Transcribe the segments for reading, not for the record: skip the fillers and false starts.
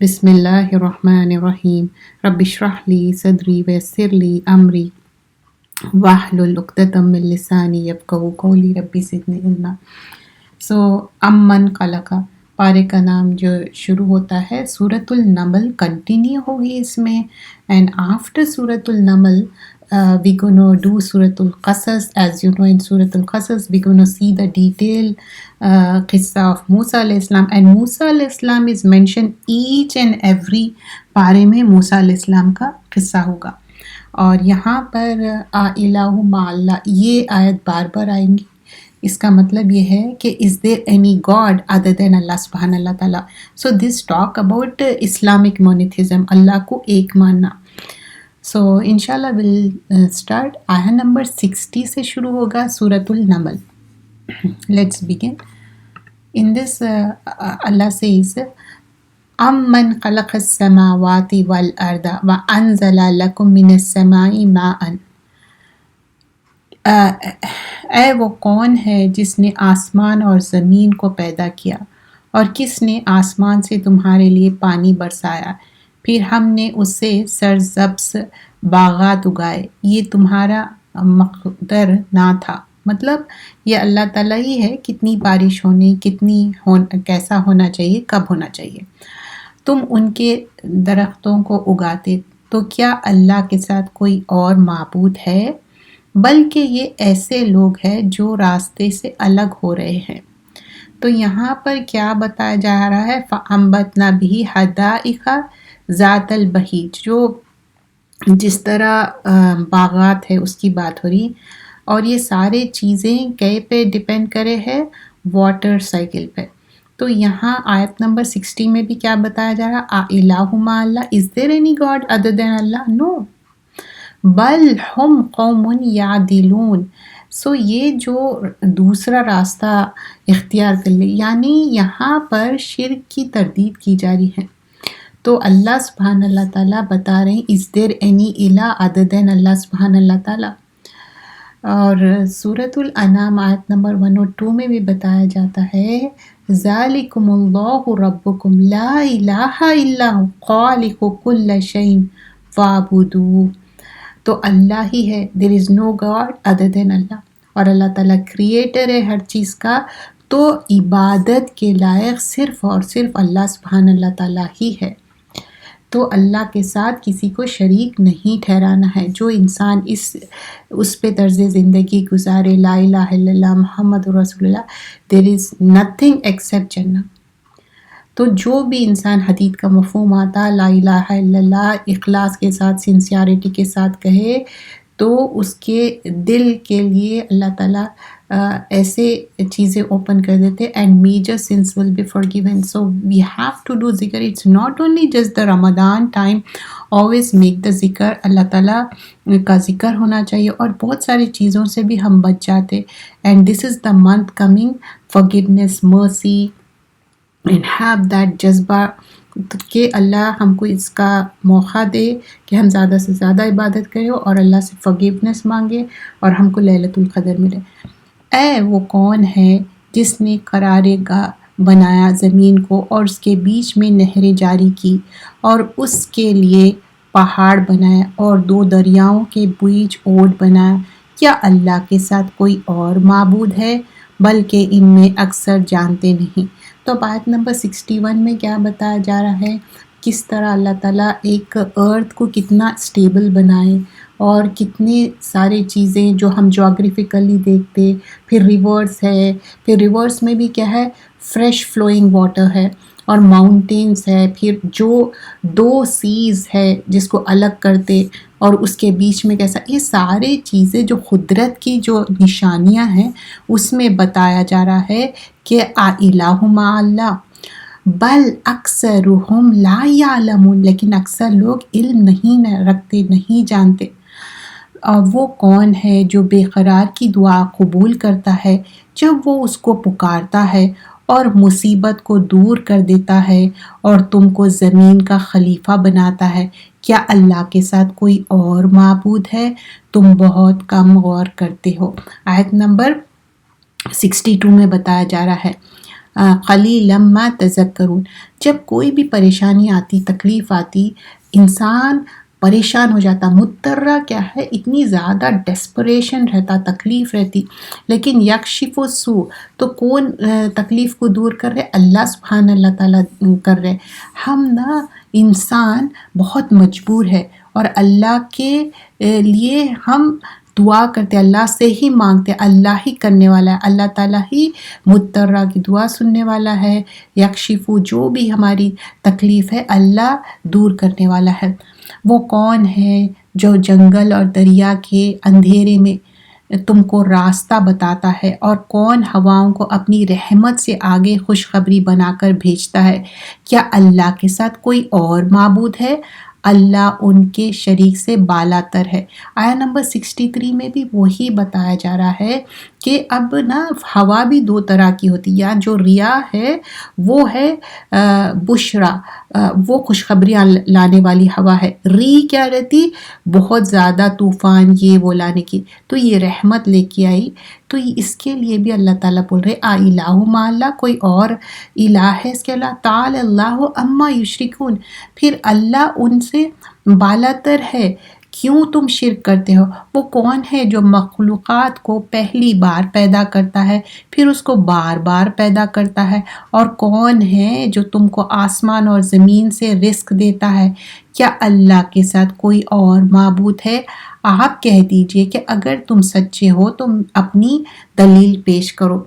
بسم اللہ الرحمن الرحیم رب اشرح لی صدری ویسر لی امری واحلل عقدۃ من لسانی یفقہوا قولی رب زدنی علما۔ امن خلق پارے کا نام جو شروع ہوتا ہے سورۃ النمل کنٹینیو ہوگی اس میں، اینڈ آفٹر سورۃ النمل we're going to do Surah Al-Qasas. As you know, in Surah Al-Qasas we're going to see the detailed qissa of Musa alayhi salam, and Musa alayhi salam is mentioned each and every پارے میں موسیٰ علیہ السلام کا قصہ ہوگا۔ اور یہاں پر الہ مع اللہ یہ آیت بار بار آئیں گی۔ اس کا مطلب یہ ہے کہ is there any God other than Allah سبحانہ اللہ تعالیٰ. So this talk about Islamic monotheism، اللہ کو ایک ماننا۔ So inshallah we'll start آیت نمبر 60 سے شروع ہوگا سورۃ النمل۔ Let's begin. In this Allah says أَمَّنْ خَلَقَ السَّمَاوَاتِ وَالْأَرْضَ وَأَنزَلَ لَكُم مِّنَ السَّمَاءِ مَاءً۔ اے وہ کون ہے جس نے آسمان اور زمین کو پیدا کیا، اور کس نے آسمان سے تمہارے لیے پانی برسایا، پھر ہم نے اس سے سرسبز باغات اگائے، یہ تمہارا مقدر نہ تھا۔ مطلب یہ اللہ تعالیٰ ہی ہے کتنی بارش ہونی، کیسا ہونا چاہیے، کب ہونا چاہیے۔ تم ان کے درختوں کو اگاتے، تو کیا اللہ کے ساتھ کوئی اور معبود ہے؟ بلکہ یہ ایسے لوگ ہیں جو راستے سے الگ ہو رہے ہیں۔ تو یہاں پر کیا بتایا جا رہا ہے؟ فَأَنبَتْنَا بِهِ حَدَائِقَ ذَاتَ الْبَهِیج، جو جس طرح باغات ہے اس کی بات ہو رہی، اور یہ سارے چیزیں کئے پہ ڈیپینڈ کرے ہے؟ واٹر سائیکل پہ۔ تو یہاں آیت نمبر 60 میں بھی کیا بتایا جا رہا؟ الہ مع اللہ، از دیر اینی گاڈ ادر دین اللہ؟ نو، بل ہم قوم یعدلون۔ سو یہ جو دوسرا راستہ اختیار کر لے، یعنی یہاں پر شرک کی تردید کی جا رہی ہے۔ تو اللہ سبحانہ اللہ تعالیٰ بتا رہے ہیں از دیر اینی الہ ادر دین اللہ سبحانہ اللہ تعالیٰ۔ اور سورۃ الانعام آیت نمبر 102 میں بھی بتایا جاتا ہے ذالکم اللہ ربکم لا الہ الا ہو خالق کل شیء فاعبدوہ۔ تو اللہ ہی ہے، there is no God other than اللہ، اور اللہ تعالیٰ کریٹر ہے ہر چیز کا، تو عبادت کے لائق صرف اور صرف اللہ سبحانہ اللہ تعالیٰ ہی ہے۔ تو اللہ کے ساتھ کسی کو شریک نہیں ٹھہرانا ہے۔ جو انسان اس پہ طرز زندگی گزارے لا الہ الا اللہ محمد رسول اللہ، there is nothing except جنہ۔ تو جو بھی انسان حدیث کا مفہوم آتا لا الہ الا اللہ اخلاص کے ساتھ، سنسیارٹی کے ساتھ کہے، تو اس کے دل کے لیے اللہ تعالیٰ ایسے چیزیں اوپن کر دیتے، and major sins will be forgiven. So we have to do ذکر. It's not only just the Ramadan time, always make the ذکر، اللہ تعالیٰ کا ذکر ہونا چاہیے، اور بہت ساری چیزوں سے بھی ہم بچ جاتے، and this is the month coming forgiveness, mercy, and have that جذبہ کہ اللہ ہم کو اس کا موقع دے کہ ہم زیادہ سے زیادہ عبادت کریں اور اللہ سے forgiveness مانگے اور ہم کو لیلۃ القدر ملے۔ اے وہ کون ہے جس نے قرار گاہ بنایا زمین کو، اور اس کے بیچ میں نہریں جاری کی، اور اس کے لیے پہاڑ بنایا، اور دو دریاؤں کے بیچ اوٹ بنایا، کیا اللہ کے ساتھ کوئی اور معبود ہے؟ بلکہ ان میں اکثر جانتے نہیں۔ تو آیت نمبر 61 میں کیا بتایا جا رہا ہے؟ کس طرح اللہ تعالیٰ ایک ارتھ کو کتنا اسٹیبل بنائے، اور کتنے سارے چیزیں جو ہم جغرافیکلی دیکھتے، پھر ریورس ہے، پھر ریورس میں بھی کیا ہے؟ فریش فلوئنگ واٹر ہے، اور ماؤنٹینس ہے، پھر جو دو سیز ہے جس کو الگ کرتے، اور اس کے بیچ میں کیسا، یہ سارے چیزیں جو قدرت کی جو نشانیاں ہیں اس میں بتایا جا رہا ہے کہ الہ مع اللہ، بل اکثرہم لا یعلمون، لیکن اکثر لوگ علم نہیں رکھتے، نہیں جانتے۔ وہ کون ہے جو بے قرار کی دعا قبول کرتا ہے جب وہ اس کو پکارتا ہے، اور مصیبت کو دور کر دیتا ہے، اور تم کو زمین کا خلیفہ بناتا ہے؟ کیا اللہ کے ساتھ کوئی اور معبود ہے؟ تم بہت کم غور کرتے ہو۔ آیت نمبر 62 میں بتایا جا رہا ہے قلیلا ما تذکرون. جب کوئی بھی پریشانی آتی، تکلیف آتی، انسان پریشان ہو جاتا. مضطرہ کیا ہے، اتنی زیادہ ڈیسپریشن رہتا، تکلیف رہتی. لیکن یکشف السوء، تو کون تکلیف کو دور کر رہے؟ اللہ سبحان اللہ تعالیٰ کر رہے. ہم نا انسان بہت مجبور ہے، اور اللہ کے لیے ہم دعا کرتے، اللہ سے ہی مانگتے. اللہ ہی کرنے والا ہے، اللہ تعالیٰ ہی مضطرہ کی دعا سننے والا ہے. یکشف، جو بھی ہماری تکلیف ہے اللہ دور کرنے والا ہے. وہ کون ہے جو جنگل اور دریا کے اندھیرے میں تم کو راستہ بتاتا ہے، اور کون ہواؤں کو اپنی رحمت سے آگے خوشخبری بنا کر بھیجتا ہے؟ کیا اللہ کے ساتھ کوئی اور معبود ہے؟ اللہ ان کے شریک سے بالا تر ہے. آیا نمبر 63 میں بھی وہی بتایا جا رہا ہے کہ اب نا ہوا بھی دو طرح کی ہوتی، یا جو ریاح ہے وہ ہے بشرا، وہ خوشخبریاں لانے والی ہوا ہے. ری کیا رہتی؟ بہت زیادہ طوفان یہ وہ لانے کی. تو یہ رحمت لے کے آئی. تو اس کے لیے بھی اللہ تعالیٰ بول رہے الہ مع اللہ، کوئی اور الہ ہے اس کے اللہ. تعالی اللہ عما یشرکون، پھر اللہ ان سے بالاتر ہے، کیوں تم شرک کرتے ہو؟ وہ کون ہے جو مخلوقات کو پہلی بار پیدا کرتا ہے، پھر اس کو بار بار پیدا کرتا ہے؟ اور کون ہے جو تم کو آسمان اور زمین سے رزق دیتا ہے؟ کیا اللہ کے ساتھ کوئی اور معبود ہے؟ آپ کہہ دیجئے کہ اگر تم سچے ہو تو اپنی دلیل پیش کرو.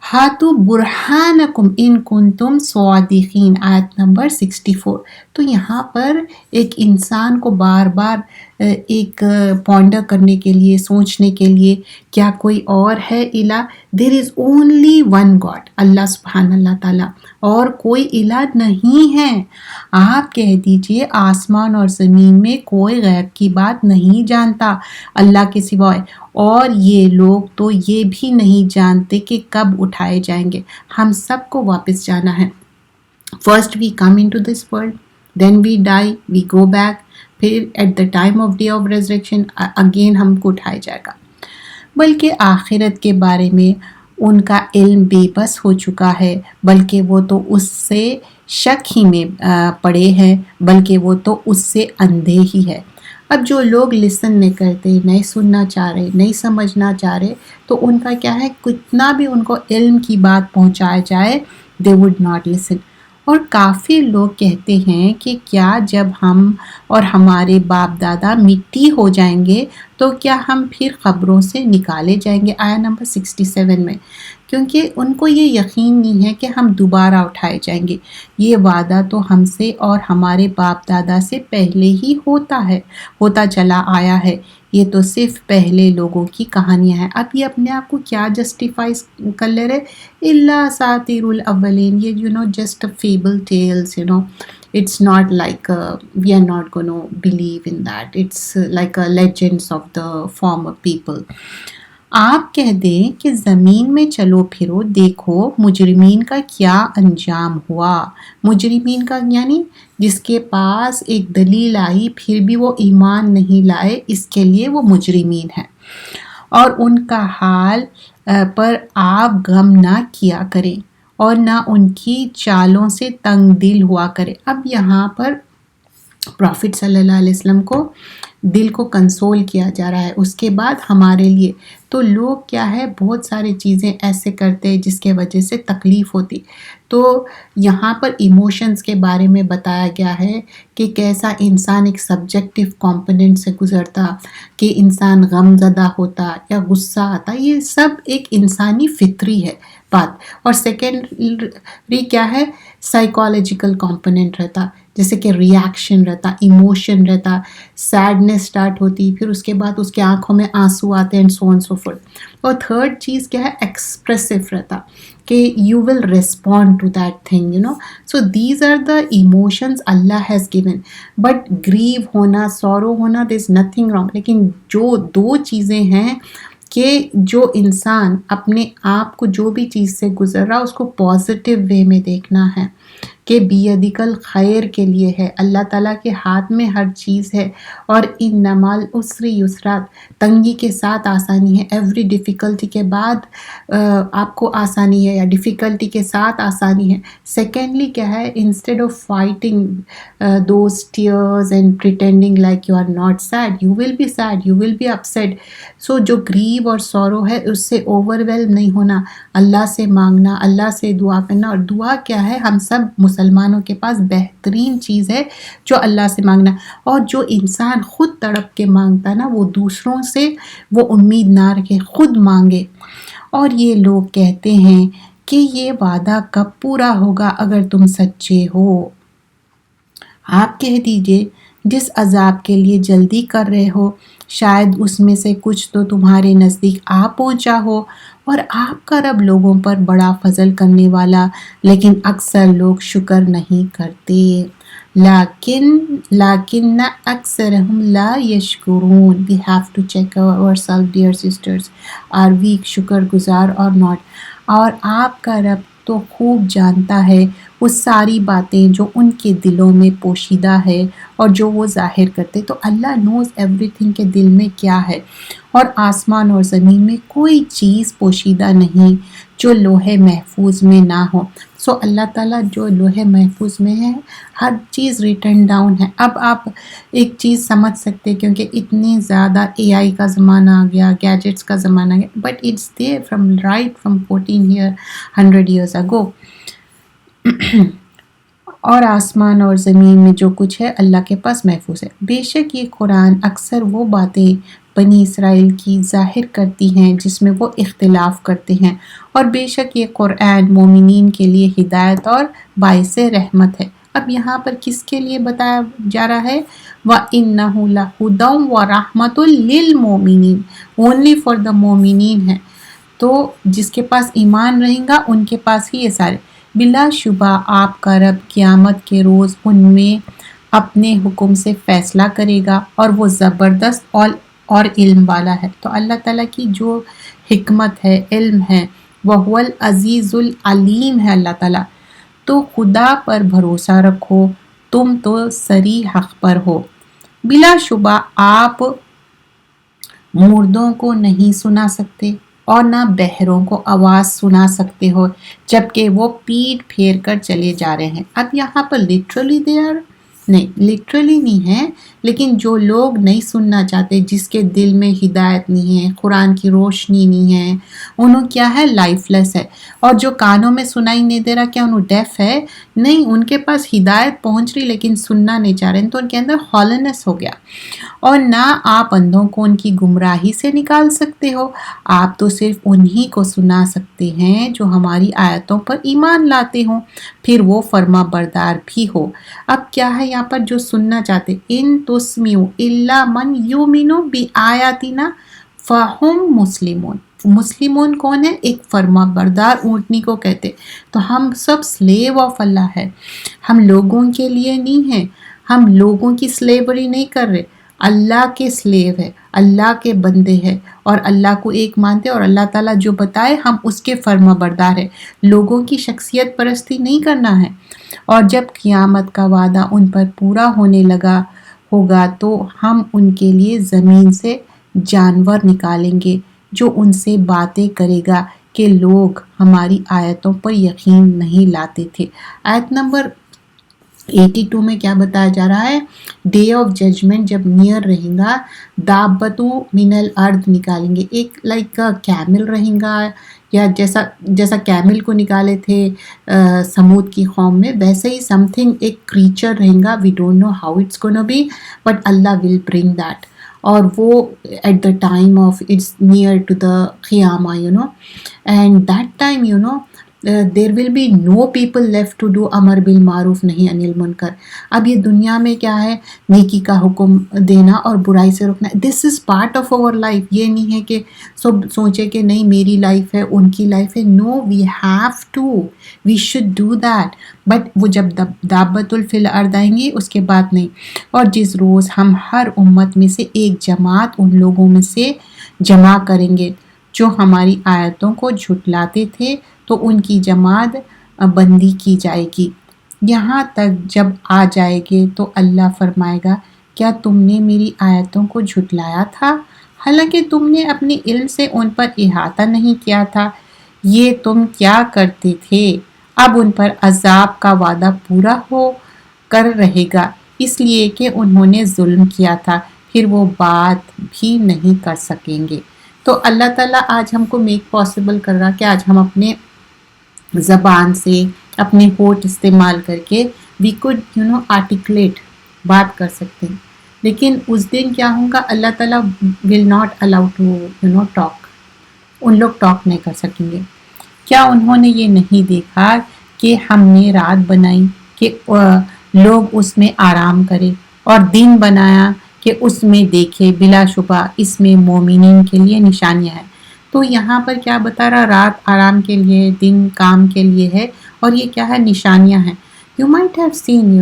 ہاتو برہانکم ان کنتم صادقین، آیت نمبر 64. تو یہاں پر ایک انسان کو بار بار ایک پونڈر کرنے کے لیے، سوچنے کے لیے، کیا کوئی اور ہے الہ؟ دیر از اونلی ون گاڈ، اللہ سبحان اللہ تعالیٰ، اور کوئی الہ نہیں ہے. آپ کہہ دیجئے آسمان اور زمین میں کوئی غیب کی بات نہیں جانتا اللہ کے سوائے، اور یہ لوگ تو یہ بھی نہیں جانتے کہ کب اٹھائے جائیں گے. ہم سب کو واپس جانا ہے. First we come into this world, then we die, we go back, پھر at the time of day of resurrection again ہم کو اٹھایا جائے گا. بلکہ آخرت کے بارے میں ان کا علم بے بس ہو چکا ہے، بلکہ وہ تو اس سے شک ہی میں پڑے ہیں، بلکہ وہ تو اس سے اندھے ہی ہے. اب جو لوگ لسن نہیں کرتے، نہیں سننا چاہ رہے، نہیں سمجھنا چاہ رہے، تو ان کا کیا ہے، کتنا بھی ان کو علم کی بات پہنچایا جائے they would not listen. اور کافی لوگ کہتے ہیں کہ کیا جب ہم اور ہمارے باپ دادا مٹی ہو جائیں گے تو کیا ہم پھر قبروں سے نکالے جائیں گے؟ آیا نمبر 67 میں. کیونکہ ان کو یہ یقین نہیں ہے کہ ہم دوبارہ اٹھائے جائیں گے. یہ وعدہ تو ہم سے اور ہمارے باپ دادا سے پہلے ہی ہوتا چلا آیا ہے. یہ تو صرف پہلے لوگوں کی کہانیاں ہیں. اب یہ اپنے آپ کو کیا جسٹیفائی کر لے رہے؟ اللہ ساطیر الاولین، یہ just fable tells. It's not like we are not going to believe in that. It's like legends of the former people. آپ کہہ دیں کہ زمین میں چلو پھرو، دیکھو مجرمین کا کیا انجام ہوا. مجرمین کا یعنی جس کے پاس ایک دلیل آئی پھر بھی وہ ایمان نہیں لائے، اس کے لیے وہ مجرمین ہیں. اور ان کا حال پر آپ غم نہ کیا کریں اور نہ ان کی چالوں سے تنگ دل ہوا کرے. اب یہاں پر پروفٹ صلی اللہ علیہ وسلم کو دل کو کنسول کیا جا رہا ہے. اس کے بعد ہمارے لیے تو لوگ کیا ہے، بہت ساری چیزیں ایسے کرتے جس کے وجہ سے تکلیف ہوتی. تو یہاں پر ایموشنز کے بارے میں بتایا گیا ہے کہ کیسا انسان ایک سبجیکٹیو کمپوننٹ سے گزرتا، کہ انسان غم زدہ ہوتا یا غصہ آتا. یہ سب ایک انسانی فطری ہے بات. اور سیکنڈری کیا ہے، سائیکالوجیکل کمپوننٹ رہتا، جیسے کہ ریاکشن رہتا، ایموشن رہتا، سیڈنس سٹارٹ ہوتی، پھر اس کے بعد اس کے آنکھوں میں آنسو آتے ہیں، سو آن سو فورتھ. اور تھرڈ چیز کیا ہے، ایکسپریسو رہتا، کہ you will respond to that thing. So these are the emotions Allah has given. But grief ہونا، سورو ہونا، دیر از نتھنگ رانگ. لیکن جو دو چیزیں ہیں کہ جو انسان اپنے آپ کو جو بھی چیز سے گزر رہا اس کو پازیٹیو وے میں دیکھنا ہے، کہ بیدکل خیر کے لیے ہے، اللہ تعالیٰ کے ہاتھ میں ہر چیز ہے، اور انما العسر یسرا، تنگی کے ساتھ آسانی ہے، ایوری ڈیفیکلٹی کے بعد آپ کو آسانی ہے، یا ڈیفیکلٹی کے ساتھ آسانی ہے۔ سیکنڈلی کیا ہے، instead of fighting those tears and pretending like you are not sad, you will be sad, you will be upset. So جو گریو اور سورو ہے اس سے اوور ویلم نہیں ہونا، اللہ سے مانگنا، اللہ سے دعا کرنا، اور دعا کیا ہے، ہم سب مسلمانوں کے پاس بہترین چیز ہے جو اللہ سے مانگنا، اور جو انسان خود تڑپ کے مانگتا ہے نا، وہ دوسروں سے وہ امید نہ رکھے، خود مانگے۔ اور یہ لوگ کہتے ہیں کہ یہ وعدہ کب پورا ہوگا اگر تم سچے ہو؟ آپ کہہ دیجئے جس عذاب کے لیے جلدی کر رہے ہو شاید اس میں سے کچھ تو تمہارے نزدیک آ پہنچا ہو، اور آپ کا رب لوگوں پر بڑا فضل کرنے والا، لیکن اکثر لوگ شکر نہیں کرتے۔ لیکن اکثرہم لا یشکرون۔ We have to check ourselves, dear sisters. Are we شکر گزار اور not؟ اور آپ کا رب تو خوب جانتا ہے وہ ساری باتیں جو ان کے دلوں میں پوشیدہ ہے اور جو وہ ظاہر کرتے۔ تو اللہ نوز ایوری تھنگ کے دل میں کیا ہے، اور آسمان اور زمین میں کوئی چیز پوشیدہ نہیں جو لوح محفوظ میں نہ ہو۔ سو اللہ تعالیٰ جو لوح محفوظ میں ہے، ہر چیز ریٹن ڈاؤن ہے۔ اب آپ ایک چیز سمجھ سکتے کیونکہ اتنے زیادہ اے آئی کا زمانہ آ گیا، گیجٹس کا زمانہ آ گیا، but it's there from 1400 years ago۔ اور آسمان اور زمین میں جو کچھ ہے اللہ کے پاس محفوظ ہے۔ بے شک یہ قرآن اکثر وہ باتیں بنی اسرائیل کی ظاہر کرتی ہیں جس میں وہ اختلاف کرتے ہیں، اور بے شک یہ قرآن مومنین کے لیے ہدایت اور باعث رحمت ہے۔ اب یہاں پر کس کے لیے بتایا جا رہا ہے؟ وَإِنَّهُ لَهُدًى وَرَحْمَةٌ لِّلْمُؤْمِنِينَ، اونلی فار دا مومنین ہے، تو جس کے پاس ایمان رہیں گا ان کے پاس ہی یہ سارے۔ بلا شبہ آپ کا رب قیامت کے روز ان میں اپنے حکم سے فیصلہ کرے گا، اور وہ زبردست اور علم والا ہے۔ تو اللہ تعالیٰ کی جو حکمت ہے، علم ہے، وہ العزیز العلیم ہے اللہ تعالیٰ۔ تو خدا پر بھروسہ رکھو، تم تو صریح حق پر ہو۔ بلا شبہ آپ مردوں کو نہیں سنا سکتے اور نہ بہروں کو آواز سنا سکتے ہو جبکہ وہ پیٹھ پھیر کر چلے جا رہے ہیں۔ اب یہاں پر لٹرلی لٹرلی نہیں ہے، لیکن جو لوگ نہیں سننا چاہتے، جس کے دل میں ہدایت نہیں ہے، قرآن کی روشنی نہیں ہے، انہوں کیا ہے، لائف لیس ہے۔ اور جو کانوں میں سنائی نہیں دے رہا، کیا انہوں ڈیف ہے؟ نہیں، ان کے پاس ہدایت پہنچ رہی لیکن سننا نہیں چاہ رہے، تو ان کے اندر ہالنس ہو گیا۔ اور نہ آپ اندھوں کو ان کی گمراہی سے نکال سکتے ہو، آپ تو صرف انہی کو سنا سکتے ہیں جو ہماری آیتوں پر ایمان لاتے ہوں، پھر وہ فرما بردار بھی ہو۔ اب کیا ہے یہاں پر جو سننا چاہتے، ان تسمعوا الا من یؤمن بآیاتنا فہم مسلمون۔ مسلمون کون ہے؟ ایک فرما بردار اونٹنی کو کہتے۔ تو ہم سب سلیو آف اللہ ہے، ہم لوگوں کے لیے نہیں ہیں، ہم لوگوں کی سلیوری نہیں کر رہے، اللہ کے سلیو ہے، اللہ کے بندے ہیں، اور اللہ کو ایک مانتے، اور اللہ تعالیٰ جو بتائے ہم اس کے فرما بردار ہیں۔ لوگوں کی شخصیت پرستی نہیں کرنا ہے۔ اور جب قیامت کا وعدہ ان پر پورا ہونے لگا ہوگا تو ہم ان کے لیے زمین سے جانور نکالیں گے جو ان سے باتیں کرے گا کہ لوگ ہماری آیتوں پر یقین نہیں لاتے تھے۔ آیت نمبر 82 میں کیا بتایا جا رہا ہے؟ ڈے آف ججمنٹ جب نیئر رہیں گا، دابتو من الارض نکالیں گے، ایک لائک کیمل رہیں گا، یا جیسا کیمل کو نکالے تھے سمود کی قوم میں، ویسے ہی سم تھنگ ایک کریچر رہیں گا۔ We don't know how it's gonna be, but Allah will bring that, اور وہ at the time of it's near to the قیامہ، and that time there will be no people left to do امر بالمعروف نہیں انل منکر۔ اب یہ دنیا میں کیا ہے، نیکی کا حکم دینا اور برائی سے روکنا، this is part of our life. یہ نہیں ہے کہ سب سوچے کہ نہیں میری لائف ہے ان کی لائف ہے، no, we have to, we should do that, but وہ جب دابت فی الارض آئیں گی اس کے بعد نہیں۔ اور جس روز ہم ہر امت میں سے ایک جماعت ان لوگوں میں سے جمع کریں گے جو ہماری آیتوں کو جھٹلاتے تھے، تو ان کی جماعت بندی کی جائے گی۔ یہاں تک جب آ جائے گے تو اللہ فرمائے گا کیا تم نے میری آیتوں کو جھٹلایا تھا حالانکہ تم نے اپنے علم سے ان پر احاطہ نہیں کیا تھا یہ تم کیا کرتے تھے اب ان پر عذاب کا وعدہ پورا ہو کر رہے گا اس لیے کہ انہوں نے ظلم کیا تھا پھر وہ بات بھی نہیں کر سکیں گے تو اللہ تعالیٰ آج ہم کو میک پاسبل کر رہا کہ آج ہم اپنے زبان سے اپنے ہونٹ استعمال کر کے وی کوڈ آرٹیکولیٹ بات کر سکتے ہیں لیکن اس دن کیا ہوگا اللہ تعالیٰ will not allow to talk ان لوگ ٹاک نہیں کر سکیں گے کیا انہوں نے یہ نہیں دیکھا کہ ہم نے رات بنائی کہ لوگ اس میں آرام کرے اور دن بنایا کہ اس میں دیکھے بلا شبہ اس میں مومنین کے لیے نشانیاں ہیں تو یہاں پر کیا بتا رہا رات آرام کے لیے دن کام کے لیے ہے اور یہ کیا ہے نشانیاں ہیں you might have seen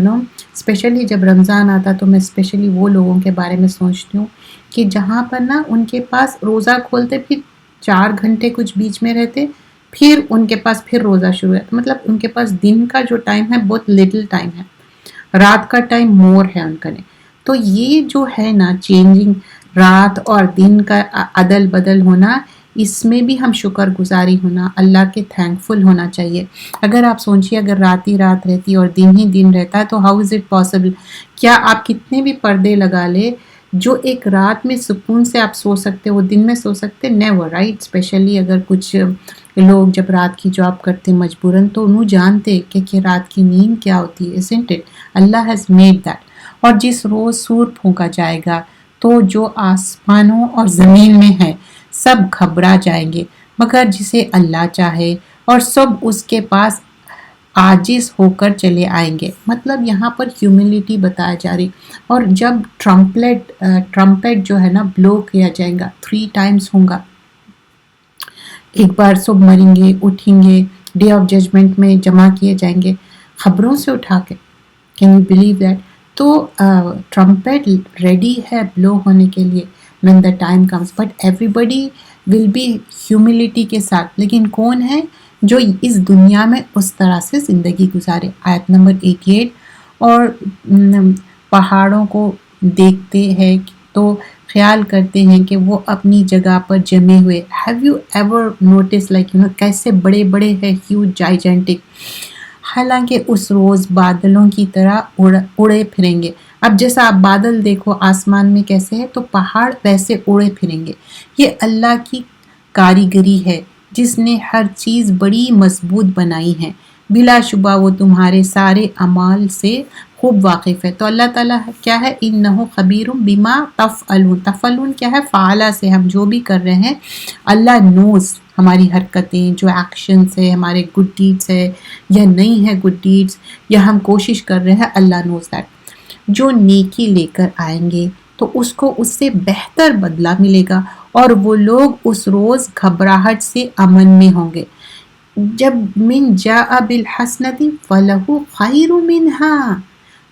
especially جب رمضان آتا تو میں اسپیشلی وہ لوگوں کے بارے میں سوچتی ہوں کہ جہاں پر نا ان کے پاس روزہ کھولتے پھر 4 گھنٹے کچھ بیچ میں رہتے پھر ان کے پاس پھر روزہ شروع ہے مطلب ان کے پاس دن کا جو ٹائم ہے بہت لٹل ٹائم ہے رات کا ٹائم مور ہے ان کا نے تو یہ جو ہے نا چینجنگ رات اور دن کا عدل بدل ہونا اس میں بھی ہم شکر گزاری ہونا اللہ کے تھینکفل ہونا چاہیے اگر آپ سوچیے اگر رات ہی رات رہتی اور دن ہی دن رہتا ہے تو ہاؤ از اٹ پاسبل کیا آپ کتنے بھی پردے لگا لے جو ایک رات میں سکون سے آپ سو سکتے وہ دن میں سو سکتے نیور رائٹ اسپیشلی اگر کچھ لوگ جب رات کی جاب کرتے مجبوراً تو انہوں جانتے کہ رات کی نیند کیا ہوتی ہے isn't it Allah has made that اور جس روز سور پھونکا جائے گا تو جو آسمانوں اور زمین میں ہے سب گھبرا جائیں گے مگر جسے اللہ چاہے اور سب اس کے پاس عاجز ہو کر چلے آئیں گے مطلب یہاں پر ہیوملٹی بتایا جا رہی اور جب ٹرمپٹ جو ہے نا بلو کیا جائے گا 3 ٹائمز ہوگا ایک بار سب مریں گے اٹھیں گے ڈے آف ججمنٹ میں جمع کیے جائیں گے خبروں سے اٹھا کے کین یو بلیو دیٹ تو ٹرمپٹ ریڈی ہے بلو ہونے کے لیے when the time comes but everybody will be humility کے ساتھ لیکن کون ہے جو اس دنیا میں اس طرح سے زندگی گزارے آیت نمبر 88 اور پہاڑوں کو دیکھتے ہیں تو خیال کرتے ہیں کہ وہ اپنی جگہ پر جمے ہوئے have you ever noticed like کیسے بڑے بڑے ہیں huge gigantic حالانکہ اس روز بادلوں کی طرح اڑے پھریں گے اب جیسا آپ بادل دیکھو آسمان میں کیسے ہے تو پہاڑ ویسے اڑے پھریں گے یہ اللہ کی کاریگری ہے جس نے ہر چیز بڑی مضبوط بنائی ہے بلا شبہ وہ تمہارے سارے اعمال سے خوب واقف ہے تو اللہ تعالیٰ کیا ہے انہ خبیر بما تفعلون تفعلون کیا ہے فعلا سے ہم جو بھی کر رہے ہیں اللہ نوز ہماری حرکتیں جو ایکشنز ہے ہمارے گڈ ڈیڈز ہے یا نہیں ہے گڈ ڈیڈز یا ہم کوشش کر رہے ہیں اللہ نوز دیٹ جو نیکی لے کر آئیں گے تو اس کو اس سے بہتر بدلہ ملے گا اور وہ لوگ اس روز گھبراہٹ سے امن میں ہوں گے جب من جاء بالحسنۃ فلہ خیر منہا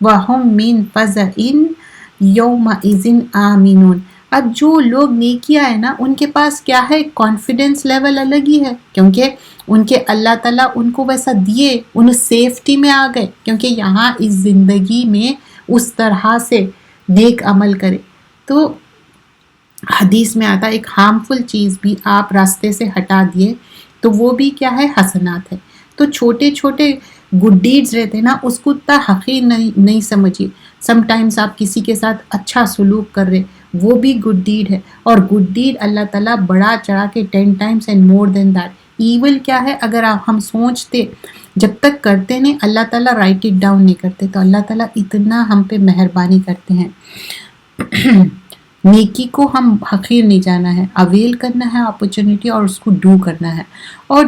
وہم من فزع یومئذ آمنون اب جو لوگ نیکیاں ہیں نا ان کے پاس کیا ہے کانفیڈنس لیول الگ ہی ہے کیونکہ ان کے اللہ تعالیٰ ان کو ویسا دیے ان سیفٹی میں آ گئے کیونکہ یہاں اس زندگی میں اس طرح سے نیک عمل کرے تو حدیث میں آتا ایک ہارمفل چیز بھی آپ راستے سے ہٹا دیے تو وہ بھی کیا ہے حسنات ہے تو چھوٹے چھوٹے گڈ ڈیڈز رہتے ہیں نا اس کو اتنا حقیر نہیں سمجھیے سم ٹائمز آپ کسی کے ساتھ اچھا سلوک کر رہے وہ بھی گڈ ڈیڈ ہے اور گڈ ڈیڈ اللہ تعالیٰ بڑا چڑھا کے 10 times and more than that evil کیا ہے اگر ہم سوچتے جب تک کرتے نہیں اللہ تعالیٰ رائٹ اٹ ڈاؤن نہیں کرتے تو اللہ تعالیٰ اتنا ہم پہ مہربانی کرتے ہیں نیکی کو ہم حقیر نہیں جانا ہے اویل کرنا ہے اپرچونٹی اور اس کو ڈو کرنا ہے اور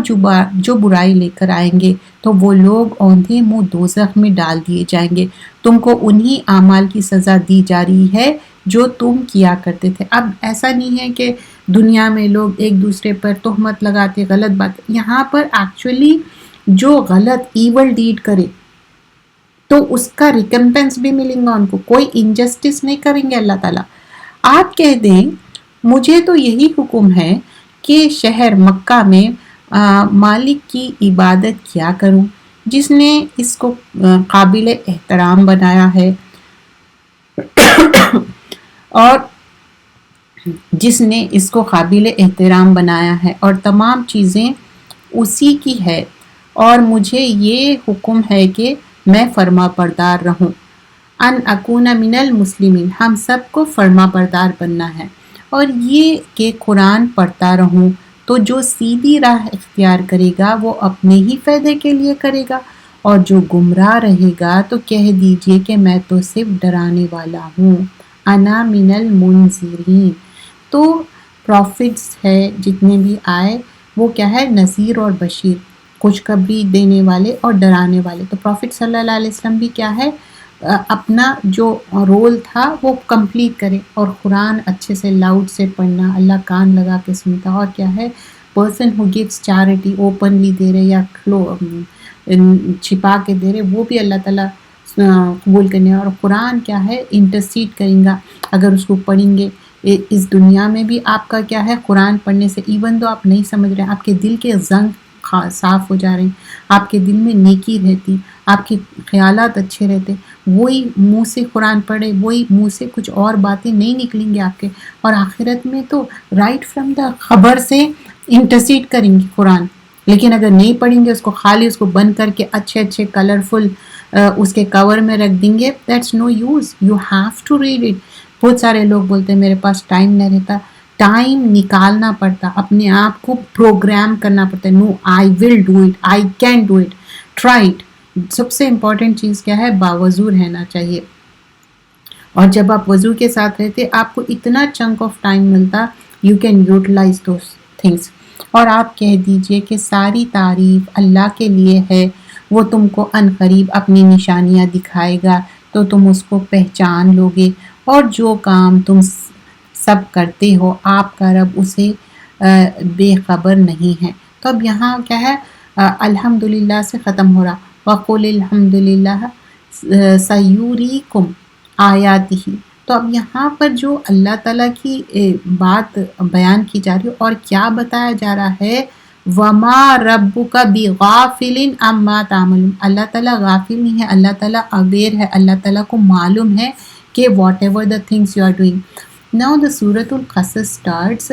جو برائی لے کر آئیں گے تو وہ لوگ اوندھے منہ دوزخ میں ڈال دیے جائیں گے تم کو انہی اعمال کی سزا دی جا رہی ہے جو تم کیا کرتے تھے اب ایسا نہیں ہے کہ دنیا میں لوگ ایک دوسرے پر تہمت لگاتے غلط بات یہاں پر ایکچولی جو غلط ایول ڈیڈ کرے تو اس کا ریکمپنس بھی ملیں گا ان کو کوئی انجسٹس نہیں کریں گے اللہ تعالیٰ آپ کہہ دیں مجھے تو یہی حکم ہے کہ شہر مکہ میں مالک کی عبادت کیا کروں جس نے اس کو قابل احترام بنایا ہے اور جس نے اس کو قابل احترام بنایا ہے اور تمام چیزیں اسی کی ہے، اور مجھے یہ حکم ہے کہ میں فرما بردار رہوں، ان اکون من المسلمین، ہم سب کو فرما بردار بننا ہے، اور یہ کہ قرآن پڑھتا رہوں، تو جو سیدھی راہ اختیار کرے گا وہ اپنے ہی فائدے کے لیے کرے گا، اور جو گمراہ رہے گا تو کہہ دیجئے کہ میں تو صرف ڈرانے والا ہوں، انا من المنذرین۔ تو پروفٹس ہے جتنے بھی آئے وہ کیا ہے، نذیر اور بشیر، خوشخبری دینے والے اور ڈرانے والے۔ تو پروفٹ صلی اللہ علیہ وسلم بھی کیا ہے، اپنا جو رول تھا وہ کمپلیٹ کرے، اور قرآن اچھے سے لاؤڈ سے پڑھنا، اللہ کان لگا کے سنتا، اور کیا ہے، person who gives charity openly دے رہے یا چھپا کے دے رہے، وہ بھی اللہ تعالیٰ قبول کرنے، اور قرآن کیا ہے، انٹرسیڈ کریں گا اگر اس کو پڑھیں گے۔ اس دنیا میں بھی آپ کا کیا ہے، قرآن پڑھنے سے ایون دو آپ نہیں سمجھ رہے، آپ کے دل کے زنگ صاف ہو جا رہے ہیں، آپ کے دل میں نیکی رہتی، آپ کے خیالات اچھے رہتے، وہی منہ سے قرآن پڑھے، وہی منہ سے کچھ اور باتیں نہیں نکلیں گے آپ کے، اور آخرت میں تو رائٹ فرام دا خبر سے انٹرسیڈ کریں گے قرآن۔ لیکن اگر نہیں پڑھیں گے اس کو، خالی اس کو بند کر کے اچھے اچھے کلرفل اس کے کور میں رکھ دیں گے، that's no use, you have to read it. بہت سارے لوگ بولتے ہیں میرے پاس ٹائم نہیں رہتا، ٹائم نکالنا پڑتا، اپنے آپ کو پروگرام کرنا پڑتا ہے، no I will do it, I can do it, try it. سب سے امپورٹنٹ چیز کیا ہے، باوضو رہنا چاہیے، اور جب آپ وضو کے ساتھ رہتے آپ کو اتنا چنک آف ٹائم ملتا، you can utilize those things. اور آپ کہہ دیجئے کہ ساری تعریف اللہ کے لیے ہے، وہ تم کو عن قریب اپنی نشانیاں دکھائے گا تو تم اس کو پہچان لو گے، اور جو کام تم سب کرتے ہو آپ کا رب اسے بے خبر نہیں ہے۔ تو اب یہاں کیا ہے، الحمدللہ سے ختم ہو رہا، وَقُلِ الْحَمْدُلِلَّهِ سَيُرِيكُمْ آیاتہ۔ تو اب یہاں پر جو اللہ تعالیٰ کی بات بیان کی جا رہی ہے، اور کیا بتایا جا رہا ہے، وَمَا رَبُّكَ بِغَافِلٍ عَمَّا تَعْمَلُونَ، اللہ تعالیٰ غافل نہیں ہے، اللہ تعالیٰ اویئر ہے، اللہ تعالیٰ کو معلوم ہے کہ whatever the things you are doing. Now the Surah Al-Qasas starts,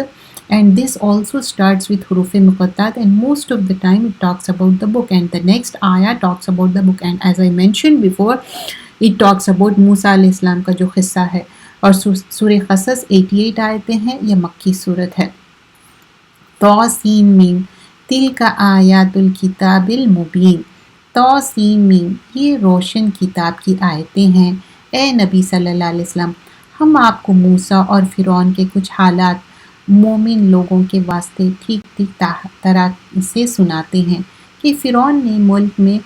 and this also starts with حروف مقطعات, and most of the time it talks about the book, and the next ayah talks about the book, and as I mentioned before it talks about موسیٰ علیہ السلام کا جو قصہ ہے، اور سورہ قصص 88 آیتیں ہیں، یہ مکی صورت ہے۔ طاسین میم، تلک آیات الکتاب المبین، طاسین میم، یہ روشن کتاب کی آیتیں ہیں۔ اے نبی صلی اللہ علیہ وسلم، ہم آپ کو موسیٰ اور فرعون کے کچھ حالات مومن لوگوں کے واسطے ٹھیک ٹھیک طرح سے سناتے ہیں کہ فرعون نے ملک میں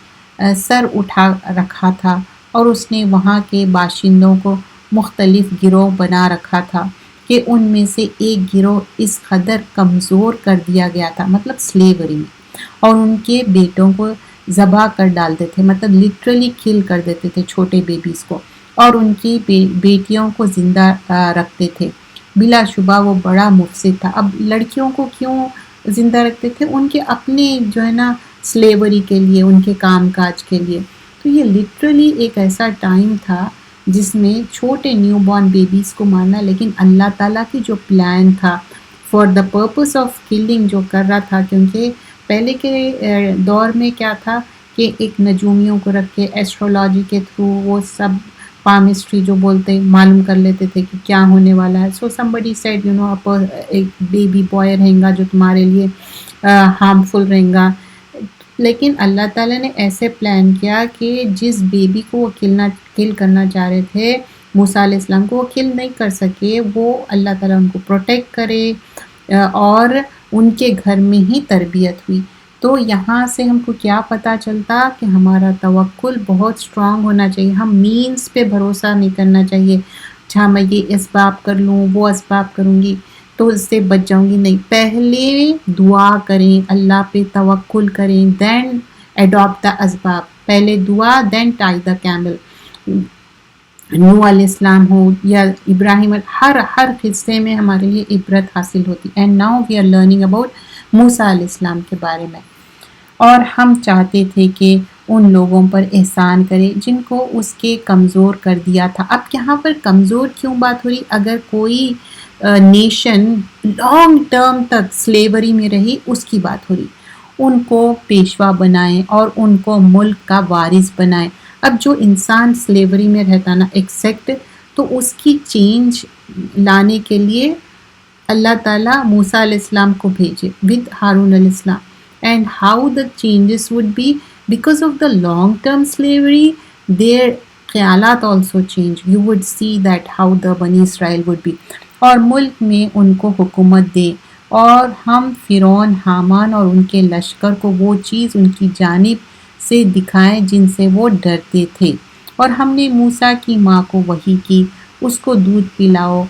سر اٹھا رکھا تھا، اور اس نے وہاں کے باشندوں کو مختلف گروہ بنا رکھا تھا کہ ان میں سے ایک گروہ اس قدر کمزور کر دیا گیا تھا، مطلب سلیوری میں، اور ان کے بیٹوں کو ذبح کر ڈالتے تھے، مطلب لٹرلی کل کر دیتے تھے چھوٹے بیبیز کو، اور ان کی بیٹیوں کو زندہ رکھتے تھے۔ بلا شبہ وہ بڑا مفسد تھا۔ اب لڑکیوں کو کیوں زندہ رکھتے تھے؟ ان کے اپنے جو ہے نا سلیوری کے لیے، ان کے کام کاج کے لیے۔ تو یہ لٹرلی ایک ایسا ٹائم تھا جس میں چھوٹے نیو بورن بیبیز کو مارنا، لیکن اللہ تعالیٰ کی جو پلان تھا for the purpose of killing جو کر رہا تھا، کیونکہ پہلے کے دور میں کیا تھا کہ ایک نجومیوں کو رکھ کے ایسٹرولوجی کے تھرو وہ سب پامسٹری جو بولتے معلوم کر لیتے تھے کہ کیا ہونے والا ہے۔ سو somebody said ایک بیبی بوائے رہیں گا جو تمہارے لیے ہارمفل رہیں گا، لیکن اللہ تعالیٰ نے ایسے پلان کیا کہ جس بیبی کو وہ کل کرنا چاہ رہے تھے موسیٰ علیہ السلام کو، وہ کل نہیں کر سکے، وہ اللہ تعالیٰ ان کو پروٹیکٹ کرے، اور ان کے گھر میں ہی تربیت ہوئی۔ تو یہاں سے ہم کو کیا پتہ چلتا کہ ہمارا توکل بہت اسٹرانگ ہونا چاہیے، ہم مینس پہ بھروسہ نہیں کرنا چاہیے، اچھا میں یہ اسباب کر لوں، وہ اسباب کروں گی تو اس سے بچ جاؤں گی، نہیں، پہلے دعا کریں، اللہ پہ توکل کریں، دین اڈاپٹ دا اسباب، پہلے دعا دین ٹائی دا کیمل۔ نوح علیہ السلام ہو یا ابراہیم، ہر قصے میں ہمارے لیے عبرت حاصل ہوتی، and now we are learning about Musa علیہ السلام کے بارے میں۔ اور ہم چاہتے تھے کہ ان لوگوں پر احسان کرے جن کو اس کے کمزور کر دیا تھا. اب یہاں پر کمزور کیوں بات ہو رہی؟ اگر کوئی نیشن لانگ ٹرم تک سلیوری میں رہی اس کی بات ہو رہی. ان کو پیشوا بنائیں اور ان کو ملک کا وارث بنائیں. اب جو انسان سلیوری میں رہتا نا ایکسیکٹ، تو اس کی چینج لانے کے لیے اللہ تعالیٰ موسیٰ علیہ السلام کو بھیجے with ہارون علیہ السلام. And how the changes would be because of the long term slavery, their خیالات also change. You would see that how the بنی اسرائیل would be. اور ملک میں ان کو حکومت دے، اور ہم فرعون، حامان اور ان کے لشکر کو وہ چیز ان کی جانب سے دکھائیں جن سے وہ ڈرتے تھے. اور ہم نے موسیٰ کی ماں کو وحی کی، اس کو دودھ پلاؤ،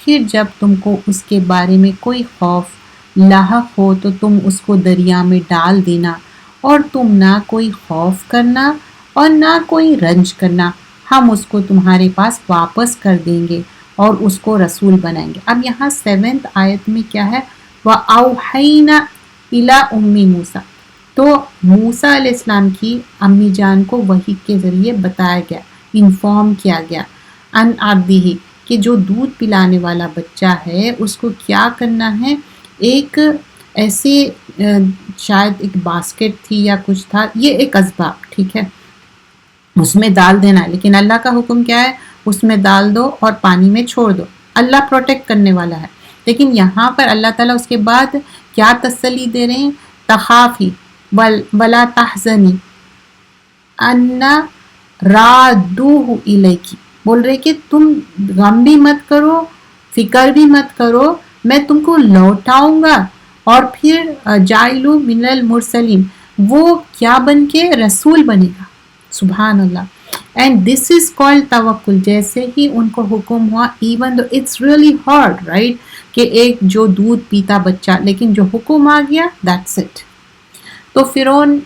پھر جب تم کو اس کے بارے میں کوئی خوف لاحق ہو تو تم اس کو دریا میں ڈال دینا، اور تم نہ کوئی خوف کرنا اور نہ کوئی رنج کرنا، ہم اس کو تمہارے پاس واپس کر دیں گے اور اس کو رسول بنائیں گے. اب یہاں 7 آیت میں کیا ہے؟ وَأَوْحَيْنَا إِلَىٰ أُمِّ مُوسیٰ، تو موسیٰ علیہ السلام کی امی جان کو وحی کے ذریعے بتایا گیا، انفارم کیا گیا، ان عبدہ، کہ جو دودھ پلانے والا بچہ ہے اس کو کیا کرنا ہے. ایک ایسے شاید ایک باسکٹ تھی یا کچھ تھا، یہ ایک اسباب، ٹھیک ہے، اس میں ڈال دینا ہے. لیکن اللہ کا حکم کیا ہے؟ اس میں ڈال دو اور پانی میں چھوڑ دو. اللہ پروٹیکٹ کرنے والا ہے. لیکن یہاں پر اللہ تعالیٰ اس کے بعد کیا تسلی دے رہے ہیں؟ تخافی ولا تحزنی ان رادوہ الیکی، بول رہے کہ تم غم بھی مت کرو، فکر بھی مت کرو، میں تم کو لوٹاؤں گا. اور پھر جائلو من المرسلین، وہ کیا بن کے؟ رسول بنے گا. سبحان اللہ. اینڈ دس از کالڈ توکل. جیسے ہی ان کو حکم ہوا، even though it's really hard right, کہ ایک جو دودھ پیتا بچہ، لیکن جو حکم آ گیا دیٹس اٹ. تو فرعون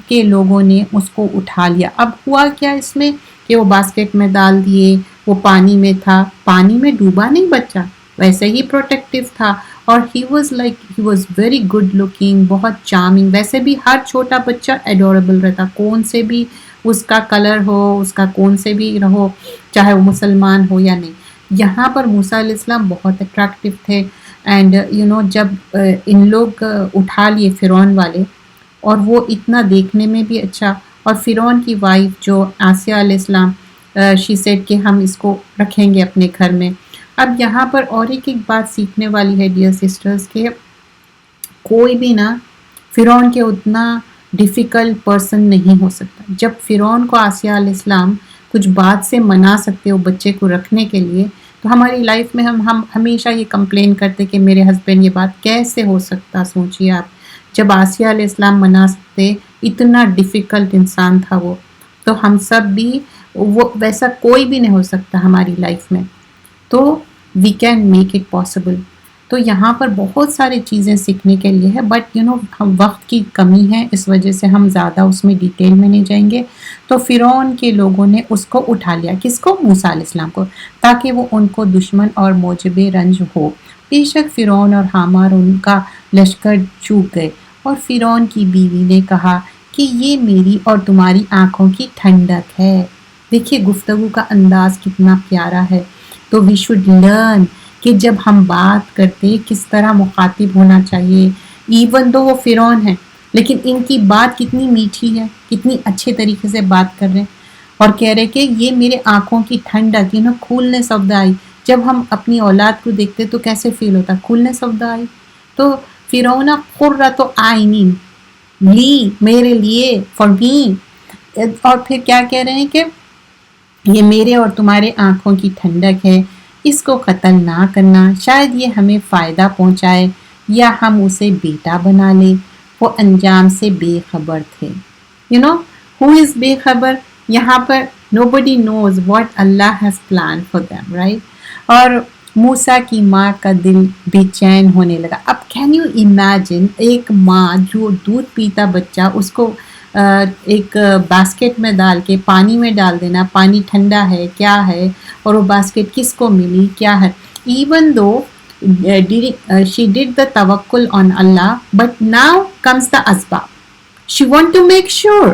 کے لوگوں نے اس کو اٹھا لیا. اب ہوا کیا اس میں کہ وہ باسکٹ میں ڈال دیے، وہ پانی میں تھا، پانی میں ڈوبا نہیں بچہ، ویسے ہی پروٹیکٹیو تھا. اور he was very good looking, بہت چارمنگ. ویسے بھی ہر چھوٹا بچہ ایڈوریبل رہتا، کون سے بھی اس کا کلر ہو، اس کا کون سے بھی رہو، چاہے وہ مسلمان ہو یا نہیں. یہاں پر موسیٰ علیہ السلام بہت اٹریکٹیو تھے. اینڈ جب ان لوگ اٹھا لیے فرعون والے، اور وہ اتنا دیکھنے میں بھی اچھا، اور فرعون کی وائف جو آسیہ علیہ السلام، شی سیڈ کہ ہم اس کو رکھیں گے اپنے گھر میں. اب یہاں پر اور ایک بات سیکھنے والی ہے ڈیئر سسٹرز، کہ کوئی بھی نا فرعون کے اتنا ڈیفیکلٹ پرسن نہیں ہو سکتا. جب فرعون کو آسیہ علیہ السلام کچھ بات سے منا سکتے ہو بچے کو رکھنے کے لیے، تو ہماری لائف میں ہم ہمیشہ یہ کمپلین کرتے کہ میرے ہسبینڈ یہ بات کیسے ہو سکتا. سوچیے آپ، جب آسیہ علیہ السلام منا سکتے، اتنا ڈیفیکلٹ انسان تھا وہ، تو ہم سب بھی وہ ویسا کوئی بھی نہیں ہو سکتا ہماری لائف میں. تو we can make it possible. تو یہاں پر بہت ساری چیزیں سیکھنے کے لیے ہے، بٹ ہم وقت کی کمی ہے، اس وجہ سے ہم زیادہ اس میں ڈیٹیل میں نہیں جائیں گے. تو فرعون کے لوگوں نے اس کو اٹھا لیا. کس کو؟ موسیٰ علیہ السلام کو، تاکہ وہ ان کو دشمن اور موجب رنج ہو. بے شک فرعون اور حامان ان کا لشکر چوک گئے، اور فرعون کی بیوی نے کہا کہ یہ میری اور تمہاری آنکھوں کی ٹھنڈک ہے. دیکھیے گفتگو کا انداز کتنا پیارا ہے. تو وی شوڈ لرن کہ جب ہم بات کرتے کس طرح مخاطب ہونا چاہیے. ایون دو وہ فرعون ہیں، لیکن ان کی بات کتنی میٹھی ہے، کتنی اچھے طریقے سے بات کر رہے ہیں، اور کہہ رہے کہ یہ میرے آنکھوں کی ٹھنڈک، کولنس آف دا آئی. جب ہم اپنی اولاد کو دیکھتے تو کیسے فیل ہوتا؟ کولنس آف دا آئی. تو فرعون قرۃ عین لی، میرے لیے، فار می. اور پھر کیا کہہ رہے ہیں کہ یہ میرے اور تمہارے آنکھوں کی ٹھنڈک ہے، اس کو قتل نہ کرنا، شاید یہ ہمیں فائدہ پہنچائے یا ہم اسے بیٹا بنا لیں. وہ انجام سے بے خبر تھے. who is بے خبر؟ یہاں پر nobody knows what Allah has planned for them, right? اور موسیٰ کی ماں کا دل بے چین ہونے لگا. اب کین یو امیجن ایک ماں جو دودھ پیتا بچہ، اس کو ایک باسکٹ میں ڈال کے پانی میں ڈال دینا، پانی ٹھنڈا ہے کیا ہے، اور وہ باسکٹ کس کو ملی کیا ہے. Even though she did the tawakkul on Allah, but now comes the asbab. She want to make sure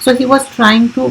so he was trying to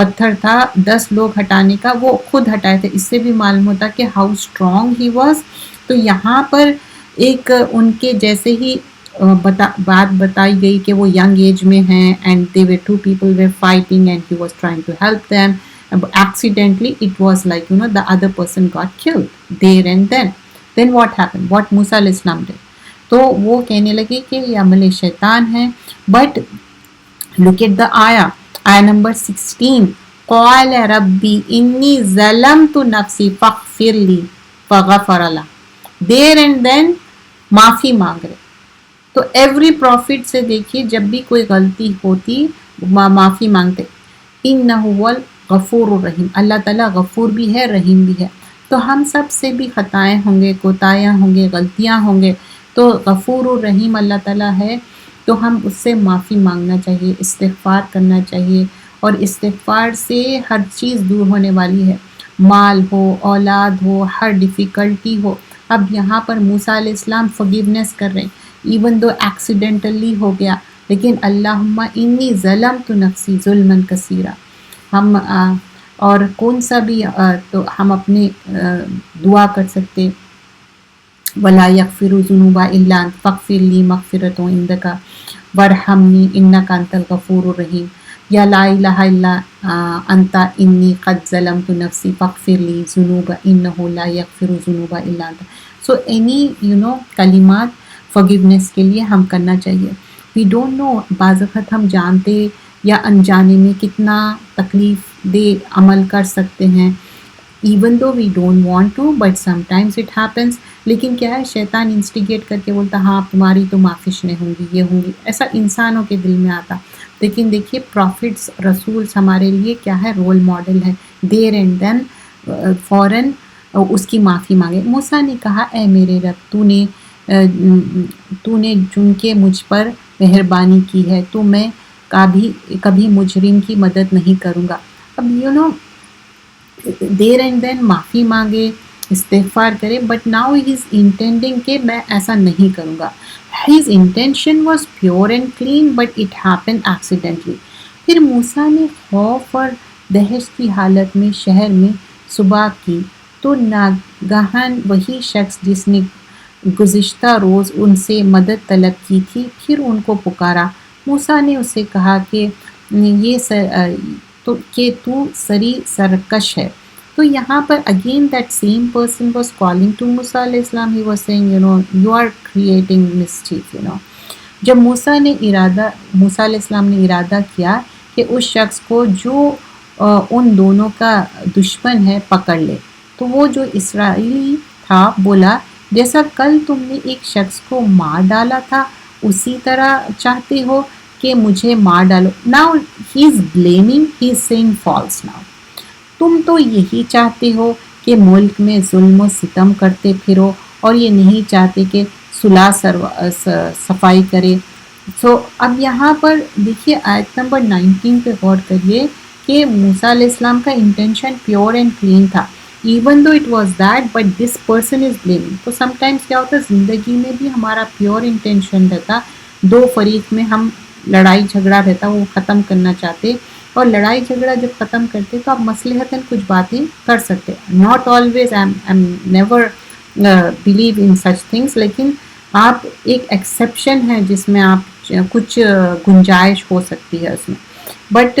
پتھر تھا 10 لوگ ہٹانے کا وہ خود ہٹائے تھے. اس سے بھی معلوم ہوتا کہ ہاؤ اسٹرانگ ہی واز. تو یہاں پر ایک ان کے جیسے ہی بات بتائی گئی کہ وہ ینگ ایج میں ہیں and they were two people were fighting and he was trying to help them. Accidentally it was like the other person got killed there and then what happened, what موسیٰ علیہ السلام did. تو وہ کہنے لگے کہ یہ عمل شیطان ہے. بٹ look at the آیا نمبر 16. قال ربی انی ظلمت نفسی فاغفر لی فغفر له. دیر اینڈ دین معافی مانگ رہے. تو ایوری پروفٹ سے دیکھیے جب بھی کوئی غلطی ہوتی معافی مانگتے. انہ هو الغفور الرحیم. اللہ تعالیٰ غفور بھی ہے رحیم بھی ہے. تو ہم سب سے بھی خطائیں ہوں گے کوتاہیاں ہوں گے غلطیاں ہوں گے. تو غفور الرحیم اللہ تعالیٰ ہے تو ہم اس سے معافی مانگنا چاہیے استغفار کرنا چاہیے. اور استغفار سے ہر چیز دور ہونے والی ہے. مال ہو اولاد ہو ہر ڈیفیکلٹی ہو. اب یہاں پر موسیٰ علیہ السلام فورگیونیس کر رہے ہیں ایون دو ایکسیڈنٹلی ہو گیا لیکن اللہم انی ظلمت نفسی ظلما کثیرا. ہم اور کون سا بھی تو ہم اپنے دعا کر سکتے ولا یغفر الذنوب الا انت فاغفر لی مغفرۃ عندک وارحمنی انک انت الغفور الرحیم. یا لا الہ الا انت انی قد ظلمت نفسی فاغفر لی ذنوب انہ لا یغفر الذنوب الا انت. سو اینی کلمات forgiveness کے لیے ہم کرنا چاہیے. we don't know بعض وقت ہم جانتے یا انجانے میں کتنا تکلیف دہ عمل کر سکتے ہیں even though we don't want to but sometimes it happens. لیکن کیا ہے شیطان انسٹیگیٹ کر کے بولتا ہاں تمہاری تو معافشنیں ہوں گی یہ ہوں گی. ایسا انسانوں کے دل میں آتا. لیکن دیکھیے پروفٹس رسولس ہمارے لیے کیا ہے رول ماڈل ہے. دیر اینڈ دین فوراً اس کی معافی مانگے. موسیٰ نے کہا اے میرے رب تو نے چن کے مجھ پر مہربانی کی ہے تو میں کبھی مجرم کی مدد نہیں کروں گا. اب دیر اینڈ دین معافی مانگے استغفار کرے but now he is intending کہ میں ایسا نہیں کروں گا. His intention was pure and clean but it happen accidentally. پھر موسیٰ نے خوف اور دہشت کی حالت میں شہر میں صبح کی تو ناگہاً وہی شخص جس نے گزشتہ روز ان سے مدد طلب کی تھی پھر ان کو پکارا. موسیٰ نے اسے کہا کہ تو سری سرکش ہے. تو یہاں پر again that same person was calling to Musa علیہ السلام. He was saying you are creating mischief. جب موسیٰ علیہ السلام نے ارادہ کیا کہ اس شخص کو جو ان دونوں کا دشمن ہے پکڑ لے تو وہ جو اسرائیلی تھا بولا جیسا کل تم نے ایک شخص کو مار ڈالا تھا اسی طرح چاہتے ہو کہ مجھے مار ڈالو. Now he is blaming he is saying false. Now تم تو یہی چاہتے ہو کہ ملک میں ظلم و ستم کرتے پھرو اور یہ نہیں چاہتے کہ صلح صفائی کرے. سو اب یہاں پر دیکھیے آیت نمبر 19 پہ غور کریے کہ موسیٰ علیہ السلام کا انٹینشن پیور اینڈ کلین تھا. even though it was that but this person is blaming. تو sometimes کیا ہوتا ہے زندگی میں بھی ہمارا پیور انٹینشن رہتا دو فریق میں ہم لڑائی جھگڑا رہتا وہ ختم کرنا چاہتے اور لڑائی جھگڑا جب ختم کرتے تو آپ مصلحتاً کچھ باتیں کر سکتے. not always I'm never believe in such things لیکن آپ ایک ایکسیپشن ہے جس میں آپ کچھ گنجائش ہو سکتی ہے اس میں بٹ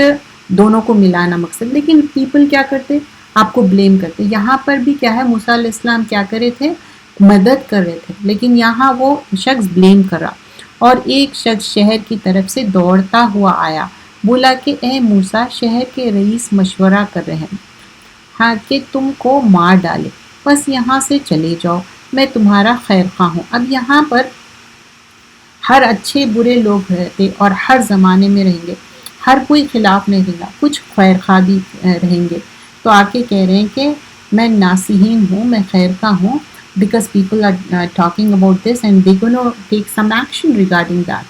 دونوں کو ملانا مقصد. لیکن پیپل کیا کرتے آپ کو بلیم کرتے. یہاں پر بھی کیا ہے موسیٰ علیہ السلام کیا کرے تھے مدد کر رہے تھے لیکن یہاں وہ شخص بلیم کر رہا. اور ایک شخص شہر کی طرف سے دوڑتا ہوا آیا بولا کہ اے موسیٰ شہر کے رئیس مشورہ کر رہے ہیں ہاں کہ تم کو مار ڈالے بس یہاں سے چلے جاؤ میں تمہارا خیر خواہ ہوں. اب یہاں پر ہر اچھے برے لوگ رہتے اور ہر زمانے میں رہیں گے ہر کوئی خلاف نہیں رہے گا کچھ خیر خواہ بھی رہیں گے. تو آ کے کہہ رہے ہیں کہ میں ناصحین ہوں میں خیر خواہ ہوں because people are talking about this and they're going to take some action regarding that.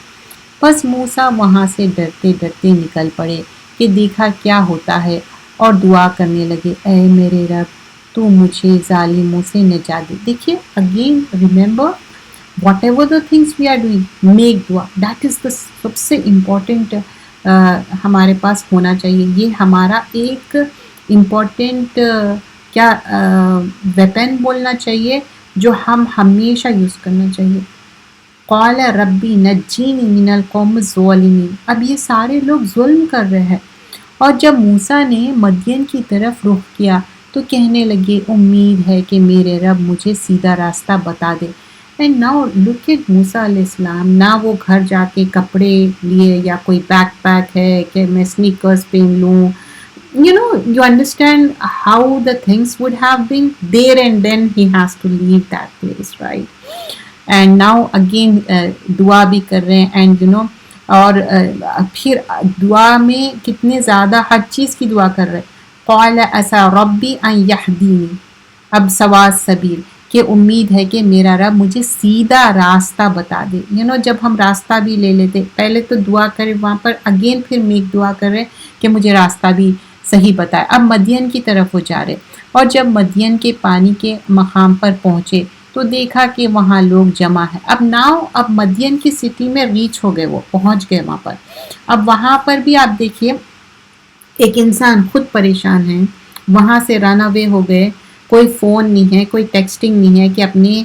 بس موسیٰ وہاں سے ڈرتے ڈرتے نکل پڑے کہ دیکھا کیا ہوتا ہے اور دعا کرنے لگے اے میرے رب تو مجھے ظالموں سے نجات دے. دیکھیے again remember what ever the things we are doing make دعا. دیٹ از دا سب سے امپورٹنٹ ہمارے پاس ہونا چاہیے. یہ ہمارا ایک امپورٹنٹ کیا ویپن بولنا چاہیے جو ہم ہمیشہ یوز کرنا چاہیے. قال ربی نجینی من القوم الظالمین. اب یہ سارے لوگ ظلم کر رہے ہیں. اور جب موسیٰ نے مدین کی طرف رخ کیا تو کہنے لگے امید ہے کہ میرے رب مجھے سیدھا راستہ بتا دے. اینڈ ناؤ لک ایٹ موسیٰ علیہ السلام. نہ وہ گھر جا کے کپڑے لیے یا کوئی بیک پیک ہے کہ میں سنیکرز پہن لوں. You understand how the things would have been there, and then he has to leave that place, right? And now again دعا بھی کر رہے ہیں and اور پھر دعا میں کتنے زیادہ ہر چیز کی دعا کر رہے. قال عسى ربي ان يهديني. اب سوا سبیل کہ امید ہے کہ میرا رب مجھے سیدھا راستہ بتا دے. جب ہم راستہ بھی لے لیتے پہلے تو دعا کرے وہاں پر اگین پھر میک دعا کر رہے کہ مجھے راستہ بھی صحیح بتائے. اب مدین کی طرف وہ جا رہے اور جب مدین کے پانی کے مقام پر پہنچے تو دیکھا کہ وہاں لوگ جمع ہیں. اب مدین کی سٹی میں ریچ ہو گئے, وہ پہنچ گئے وہاں پر. اب وہاں پر بھی آپ دیکھیے ایک انسان خود پریشان ہے, وہاں سے رن اوے ہو گئے, کوئی فون نہیں ہے, کوئی ٹیکسٹنگ نہیں ہے کہ اپنی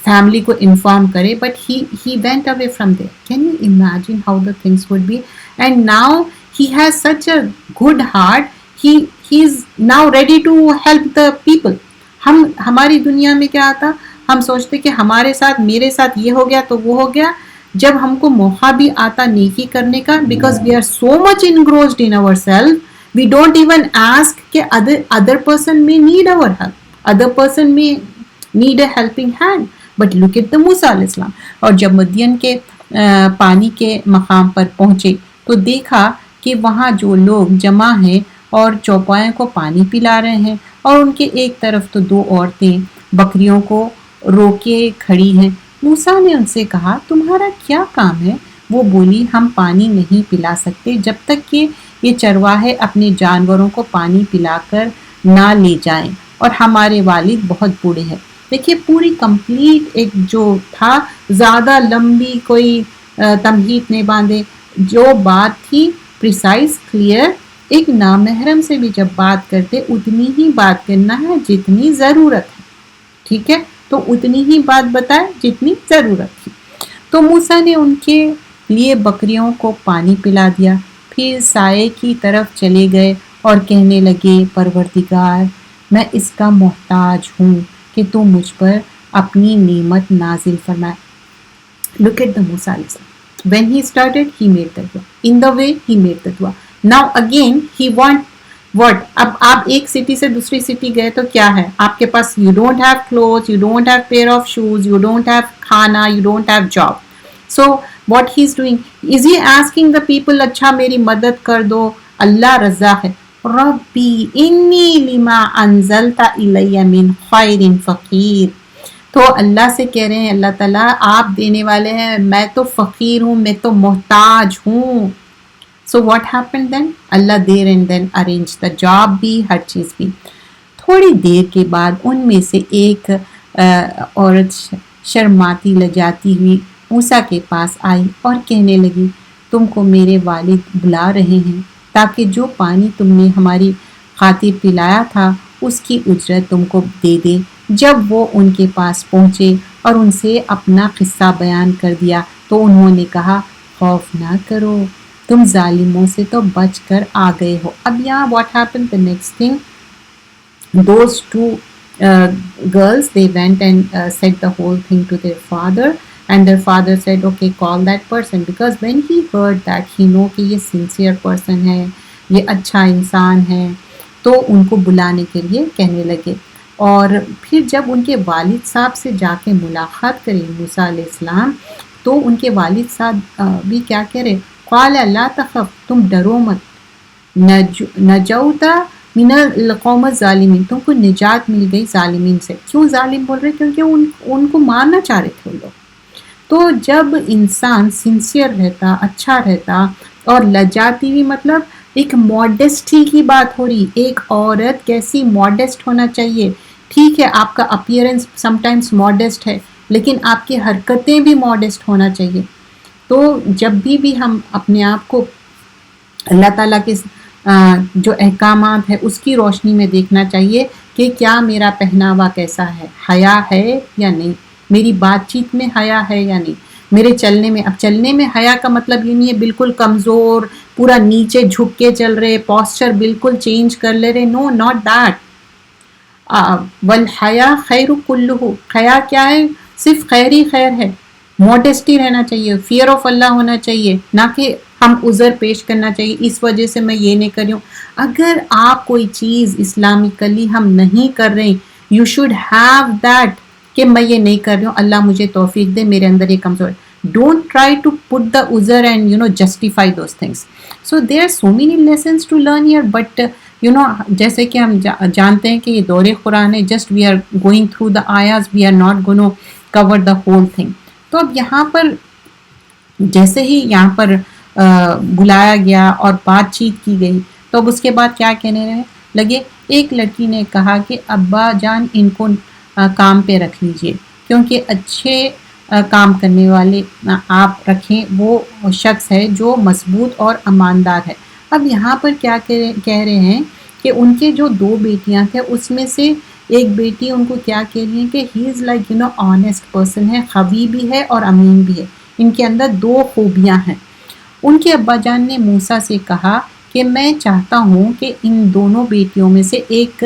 فیملی کو انفارم کرے, but he went away from there. Can you imagine how the things would be? And now he has such a good heart. He's now ready to help the people. ہماری دنیا میں کیا آتا, ہم سوچتے کہ ہمارے ساتھ میرے ساتھ یہ ہو گیا تو وہ ہو گیا. جب ہم کو موقع بھی آتا نیکی کرنے کا, because we are so much engrossed in ourselves, we don't even ask کہ other person may need our help, other person may need a helping hand. But look at the موسیٰ علیہ السلام. اور جب مدین کے پانی کے مقام پر پہنچے تو دیکھا کہ وہاں جو لوگ جمع ہیں اور چوپایوں کو پانی پلا رہے ہیں, اور ان کے ایک طرف تو 2 عورتیں بکریوں کو روکے کھڑی ہیں. موسیٰ نے ان سے کہا تمہارا کیا کام ہے؟ وہ بولی ہم پانی نہیں پلا سکتے جب تک کہ یہ چرواہے اپنے جانوروں کو پانی پلا کر نہ لے جائیں, اور ہمارے والد بہت بوڑھے ہیں. دیکھیے پوری کمپلیٹ ایک جو تھا, زیادہ لمبی کوئی تمہید نہیں باندھے, جو بات تھی پریسائز کلیئر. ایک نامحرم سے بھی جب بات کرتے اتنی ہی بات کرنا ہے جتنی ضرورت ہے, ٹھیک ہے, تو اتنی ہی بات بتائے جتنی ضرورت تھی. تو موسیٰ نے ان کے لیے بکریوں کو پانی پلا دیا, پھر سائے کی طرف چلے گئے اور کہنے لگے پروردگار میں اس کا محتاج ہوں کہ تو مجھ پر اپنی نعمت نازل فرمائے. Look at the موسیٰ علیہ السلام. When he started, he made the dua. In the way, he made the dua. Now again, he want what? اب آپ ایک سٹی سے دوسری سٹی گئے تو کیا ہے آپ کے پاس؟ You don't have clothes, you don't have pair of shoes, you don't have کھانا, you don't have job. So what he's doing, is he asking the people اچھا میری مدد کر دو؟ اللہ رضا ہے. ربی انی لما انزلت الی من خیر فقیر. تو اللہ سے کہہ رہے ہیں اللہ تعالیٰ آپ دینے والے ہیں, میں تو فقیر ہوں, میں تو محتاج ہوں. So what happened then? Allah there and then arranged the job بھی, ہر چیز بھی. تھوڑی دیر کے بعد ان میں سے ایک عورت شرماتی لجاتی ہوئی موسیٰ کے پاس آئی اور کہنے لگی تم کو میرے والد بلا رہے ہیں تاکہ جو پانی تم نے ہماری خاطر پلایا تھا اس کی اجرت تم کو دے دیں. جب وہ ان کے پاس پہنچے اور ان سے اپنا قصہ بیان کر دیا تو انہوں نے کہا خوف نہ کرو, تم ظالموں سے تو بچ کر آ گئے ہو. اب یہاں what happened the next thing, those 2 girls, they went and said the whole thing to their father, and their father said okay, call that person, because when he heard that he know کہ یہ sincere person ہے, یہ اچھا انسان ہے, تو ان کو بلانے کے لیے کہنے لگے. اور پھر جب ان کے والد صاحب سے جا کے ملاقات کری موسیٰ علیہ السلام تو ان کے والد صاحب بھی کیا کہہ رہے, قال لا تخف, تم ڈرو مت, نجوت من القوم الظالمین, تم کو نجات مل گئی ظالمین سے. کیوں ظالم بول رہے؟ کیونکہ ان کو مارنا چاہ رہے تھے وہ لوگ. تو جب انسان سنسیئر رہتا, اچھا رہتا, اور لجاتی بھی مطلب ایک ماڈسٹی کی بات ہو رہی. ایک عورت کیسی ماڈسٹ ہونا چاہیے. ٹھیک ہے آپ کا اپیئرنس سم ٹائمز ماڈسٹ ہے لیکن آپ کی حرکتیں بھی ماڈسٹ ہونا چاہیے. تو تو جب بھی ہم اپنے آپ کو اللہ تعالیٰ کے جو احکامات ہے اس کی روشنی میں دیکھنا چاہیے کہ کیا میرا پہناوا کیسا ہے، حیا ہے یا نہیں، میری بات چیت میں حیا ہے یا نہیں، میرے چلنے میں. اب چلنے میں حیا کا مطلب یہ نہیں ہے بالکل کمزور، پورا نیچے جھک کے چل رہے، پوسچر بالکل چینج کر لے رہے. نو ناٹ دیٹ. والحیا خیر کلہ، حیا کیا ہے؟ صرف خیر ہی خیر ہے. موڈیسٹی رہنا چاہیے، فیئر آف اللہ ہونا چاہیے، نہ کہ ہم عذر پیش کرنا چاہیے اس وجہ سے میں یہ نہیں کر رہی ہوں. اگر آپ کوئی چیز اسلامکلی ہم نہیں کر رہے، یو شوڈ ہیو دیٹ کہ میں یہ نہیں کر رہی ہوں، اللہ مجھے توفیق دے، میرے اندر یہ کمزور ہے. Don't try to put the عذر and justify those things. So there are so many lessons to learn here. But جیسے کہ ہم جانتے ہیں کہ یہ دور قرآن ہے، just we are going through the آیاز، we are not gonna cover the whole thing. تو اب یہاں پر جیسے ہی یہاں پر بلایا گیا اور بات چیت کی گئی، تو اب اس کے بعد کیا کہنے لگے؟ ایک لڑکی نے کہا کہ ابا جان ان کو کام پہ رکھ لیجئے، کیونکہ اچھے کام کرنے والے آپ رکھیں، وہ شخص ہے جو مضبوط اور ایماندار ہے. اب یہاں پر کیا کہہ رہے ہیں کہ ان کے جو 2 بیٹیاں تھے اس میں سے ایک بیٹی ان کو کیا کہہ رہی ہے کہ ہی از لائک آنیسٹ پرسن ہے، خوی بھی ہے اور امین بھی ہے، ان کے اندر 2 خوبیاں ہیں. ان کے ابا جان نے موسیٰ سے کہا کہ میں چاہتا ہوں کہ ان دونوں بیٹیوں میں سے ایک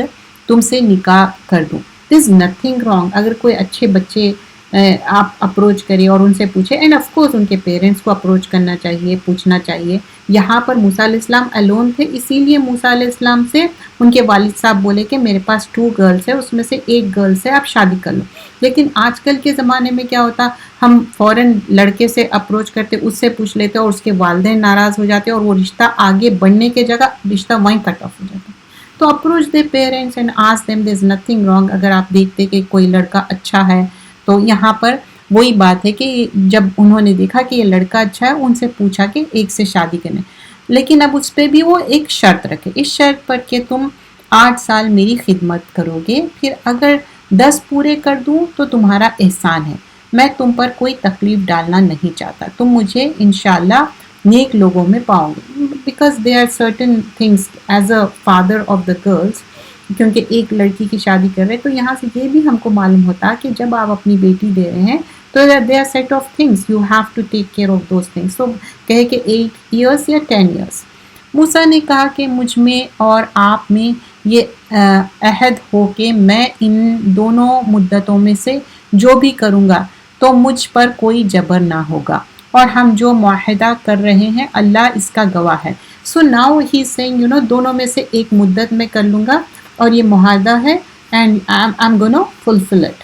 تم سے نکاح کر دوں. دیر از نتھنگ رانگ اگر کوئی اچھے بچے آپ اپروچ کریں اور ان سے پوچھیں، اینڈ آف کورس ان کے پیرنٹس کو اپروچ کرنا چاہیے، پوچھنا چاہیے. یہاں پر موسیٰ علیہ السلام الون تھے، اسی لیے موسیٰ علیہ السلام سے ان کے والد صاحب بولے کہ میرے پاس 2 گرلس ہے، اس میں سے ایک گرل سے آپ شادی کر لو. لیکن آج کل کے زمانے میں کیا ہوتا، ہم فوراً لڑکے سے اپروچ کرتے، اس سے پوچھ لیتے اور اس کے والدین ناراض ہو جاتے اور وہ رشتہ آگے بڑھنے کے جگہ رشتہ وہیں کٹ آف ہو جاتا. تو approach they parents and ask them. There is nothing wrong اگر آپ دیکھتے کہ کوئی لڑکا اچھا ہے. تو یہاں پر وہی بات ہے کہ جب انہوں نے دیکھا کہ یہ لڑکا اچھا ہے، ان سے پوچھا کہ ایک سے شادی کرنے. لیکن اب اس پہ بھی وہ ایک شرط رکھے، اس شرط پر کہ تم 8 سال میری خدمت کرو گے، پھر اگر 10 پورے کر دوں تو تمہارا احسان ہے، میں تم پر کوئی تکلیف ڈالنا نہیں چاہتا، تم مجھے انشاءاللہ نیک لوگوں میں پاؤں گے. Because they are certain things as a father of the girls, کیونکہ ایک لڑکی کی شادی کر رہے. تو یہاں سے یہ بھی ہم کو معلوم ہوتا کہ جب آپ اپنی بیٹی دے رہے ہیں تو they are set of things you have to take care of those things. So کہے کہ 8 ایئرس یا 10 ایئرس. موسیٰ نے کہا کہ مجھ میں اور آپ میں یہ عہد ہو کہ میں ان دونوں مدتوں میں سے جو بھی کروں گا تو مجھ پر کوئی جبر نہ ہوگا، اور ہم جو معاہدہ کر رہے ہیں اللہ اس کا گواہ ہے. سو ناؤ ہی سینگ دونوں میں سے ایک مدت میں کر لوں گا اور یہ معاہدہ ہے and I am gonna fulfil it.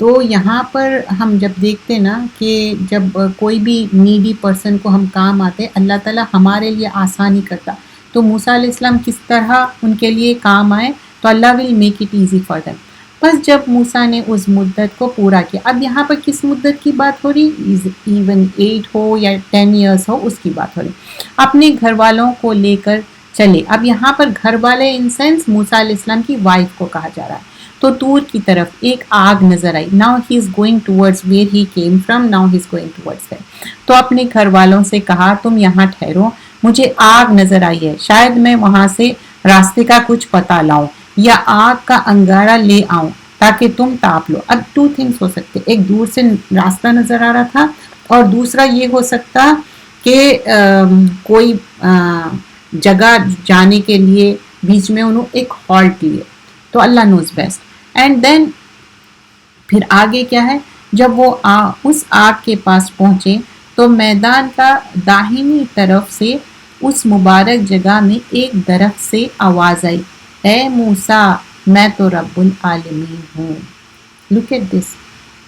تو یہاں پر ہم جب دیکھتے نا کہ جب کوئی بھی نیڈی پرسن کو ہم کام آتے، اللہ تعالیٰ ہمارے لیے آسانی کرتا. تو موسیٰ علیہ السلام کس طرح ان کے لیے کام آئے، تو Allah will make it easy for them. بس جب موسیٰ نے اس مدت کو پورا کیا، اب یہاں پر کس مدت کی بات ہو رہی؟ ایون 8 ہو یا 10 ایئرس ہو، اس کی بات ہو رہی. اپنے گھر والوں کو لے کر چلے. اب یہاں پر گھر والے ان سینس موسیٰ علیہ السلام کی وائف کو کہا جا رہا ہے. تو طور کی طرف ایک آگ نظر آئی. Now he is going towards where he came from, now he is going towards them. تو اپنے گھر والوں سے کہا تم یہاں ٹھہرو، مجھے آگ نظر آئی ہے، شاید میں وہاں سے راستے کا کچھ پتہ لاؤں یا آگ کا انگارہ لے آؤں تاکہ تم تاپ لو. اب 2 تھنگس ہو سکتے، ایک دور سے راستہ نظر آ رہا تھا، اور دوسرا یہ ہو سکتا کہ کوئی جگہ جانے کے لیے بیچ میں انہوں ایک ہالٹ لیے. تو اللہ نوز بیسٹ. اینڈ دین پھر آگے کیا ہے، جب وہ اس آگ کے پاس پہنچے تو میدان کا داہنی طرف سے اس مبارک جگہ میں ایک درخت سے آواز آئی، اے موسیٰ میں تو رب العالمین ہوں. لک ایٹ دس،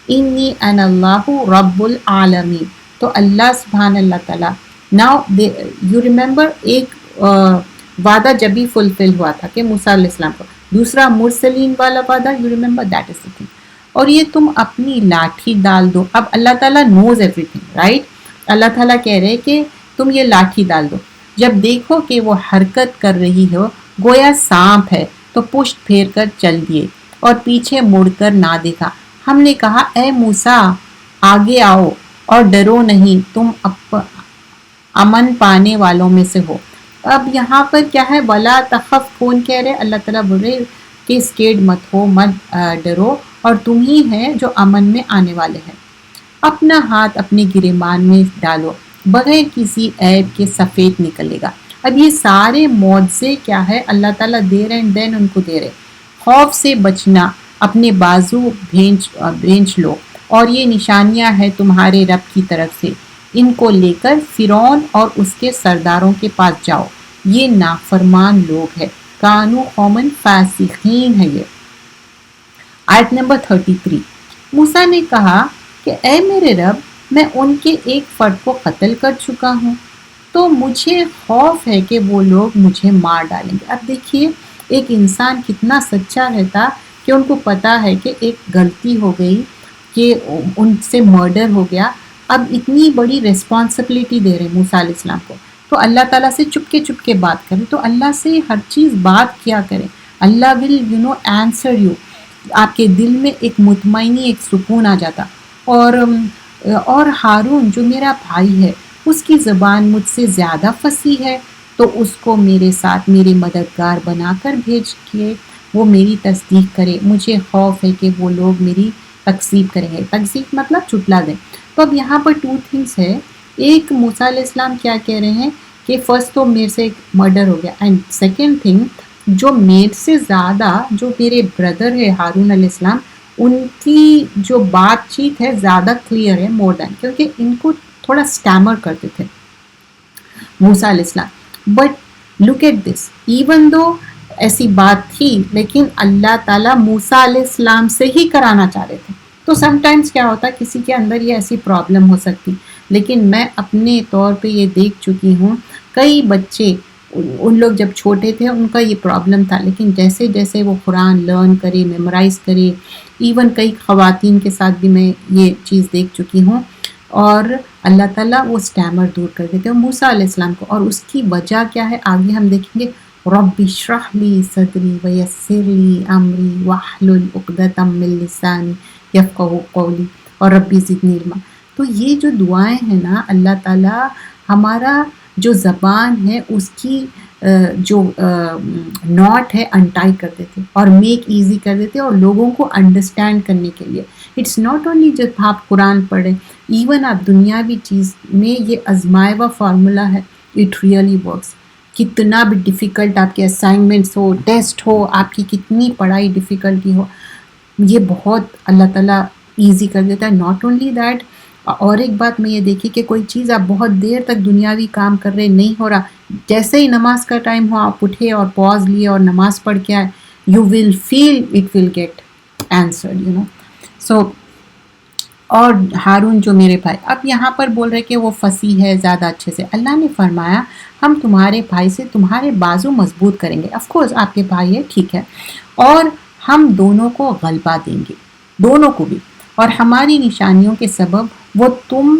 انی انا اللہ رب العالمین. تو اللہ سبحان اللہ تعالیٰ. ناؤ یو ریممبر ایک وعدہ جب بھی فلفل ہوا تھا کہ موسیٰ علیہ السلام کو، دوسرا مرسلین والا وعدہ، you remember that is the thing. اور یہ تم اپنی لاٹھی ڈال دو. اب اللہ تعالیٰ نوز ایوری تھنگ، رائٹ؟ اللہ تعالیٰ کہہ رہے کہ تم یہ لاٹھی ڈال دو. جب دیکھو کہ وہ حرکت کر رہی ہو گویا سانپ ہے تو پشت پھیر کر چل دیے اور پیچھے مڑ کر نہ دیکھا. ہم نے کہا اے موسیٰ آگے آؤ، اور ڈرو نہیں، تم امن پانے والوں میں سے ہو۔ اب یہاں پر کیا ہے، ولا تخف، کون کہہ رہے؟ اللہ تعالیٰ بول رہے کہ اسکیڈ مت ہو، مت ڈرو، اور تم ہی ہیں جو امن میں آنے والے ہیں۔ اپنا ہاتھ اپنے گریبان میں ڈالو، بغیر کسی عیب کے سفید نکلے گا۔ اب یہ سارے معجزے کیا ہے اللہ تعالیٰ دے رہے ہیں، دین ان کو دے رہے۔ خوف سے بچنا، اپنے بازو بھینچ لو، اور یہ نشانیاں ہیں تمہارے رب کی طرف سے، ان کو لے کر فرعون اور اس کے سرداروں کے پاس جاؤ، یہ نافرمان لوگ ہیں، کانو قومن فاسقین ہے۔ یہ آیت نمبر 33۔ موسیٰ نے کہا کہ اے میرے رب، میں ان کے ایک فرد کو قتل کر چکا ہوں، تو مجھے خوف ہے کہ وہ لوگ مجھے مار ڈالیں گے۔ اب دیکھیے ایک انسان کتنا سچا رہتا کہ ان کو پتا ہے کہ ایک غلطی ہو گئی، کہ ان سے مرڈر ہو گیا، اب اتنی بڑی ریسپانسبلٹی دے رہے موسیٰ علیہ السلام کو، تو اللہ تعالیٰ سے چپکے بات کریں، تو اللہ سے ہر چیز بات کیا کریں، اللہ ول آنسر یو۔ آپ کے دل میں ایک مطمئنی، ایک سکون آ جاتا۔ اور ہارون جو میرا بھائی ہے، اس کی زبان مجھ سے زیادہ فصیح ہے، تو اس کو میرے ساتھ میرے مددگار بنا کر بھیج کے وہ میری تصدیق کرے، مجھے خوف ہے کہ وہ لوگ میری تکذیب کریں گے۔ تکذیب مطلب چٹلا دیں۔ تو اب یہاں پر 2 تھنگس ہے، ایک موسیٰ علیہ السلام کیا کہہ رہے ہیں کہ فرسٹ تو میرے سے مرڈر ہو گیا، اینڈ سیکنڈ تھنگ، جو میرے سے زیادہ، جو میرے بردر ہے ہارون علیہ السلام، ان کی جو بات چیت ہے زیادہ کلیئر ہے مور دین، کیونکہ ان کو تھوڑا سٹیمر کرتے تھے موسیٰ علیہ السلام۔ But look at this, even though ایسی بات تھی، لیکن اللہ تعالیٰ موسیٰ علیہ السلام سے ہی کرانا چاہ رہے تھے۔ تو سم ٹائمز کیا ہوتا ہے، کسی کے اندر یہ ایسی پرابلم ہو سکتی، لیکن میں اپنے طور پہ یہ دیکھ چکی ہوں، کئی بچے ان لوگ جب چھوٹے تھے ان کا یہ پرابلم تھا، لیکن جیسے جیسے وہ قرآن لرن کرے، میمورائز کرے، ایون کئی خواتین کے ساتھ بھی میں یہ چیز دیکھ چکی ہوں، اور اللہ تعالیٰ وہ سٹیمر دور کر دیتے ہیں موسیٰ علیہ السلام کو، اور اس کی وجہ کیا ہے آگے ہم دیکھیں گے۔ رب اشرح لی صدری ویسر لی امری واحلل عقدۃ من لسانی یفقہوا قولی اور ربی زدنی علما۔ تو یہ جو دعائیں ہیں نا، اللہ تعالیٰ ہمارا جو زبان ہے اس کی جو ناٹ ہے انٹائی کر دیتے اور میک ایزی کر دیتے، اور لوگوں کو انڈرسٹینڈ کرنے کے لیے۔ اٹس ناٹ اونلی جب آپ قرآن پڑھیں، ایون آپ دنیاوی چیز میں یہ آزمایا ہوا فارمولا ہے، اٹ ریئلی ورکس۔ کتنا بھی ڈیفیکلٹ آپ کے اسائنمنٹس ہو، ٹیسٹ ہو، آپ کی کتنی پڑھائی ڈیفیکلٹی ہو، یہ بہت اللہ تعالیٰ ایزی کر دیتا ہے۔ ناٹ اونلی دیٹ، اور ایک بات میں یہ دیکھی کہ کوئی چیز آپ بہت دیر تک دنیاوی کام کر رہے، نہیں ہو رہا، جیسے ہی نماز کا ٹائم ہو آپ اٹھے اور پاز لیے اور نماز پڑھ کے آئے، you will feel it will get answered, so. اور ہارون جو میرے بھائی، اب یہاں پر بول رہے کہ وہ فصیح ہے زیادہ اچھے سے، اللہ نے فرمایا ہم تمہارے بھائی سے تمہارے بازو مضبوط کریں گے، آف کورس آپ کے بھائی ہے، ٹھیک ہے، اور ہم دونوں کو غلبہ دیں گے، دونوں کو بھی، اور ہماری نشانیوں کے سبب وہ تم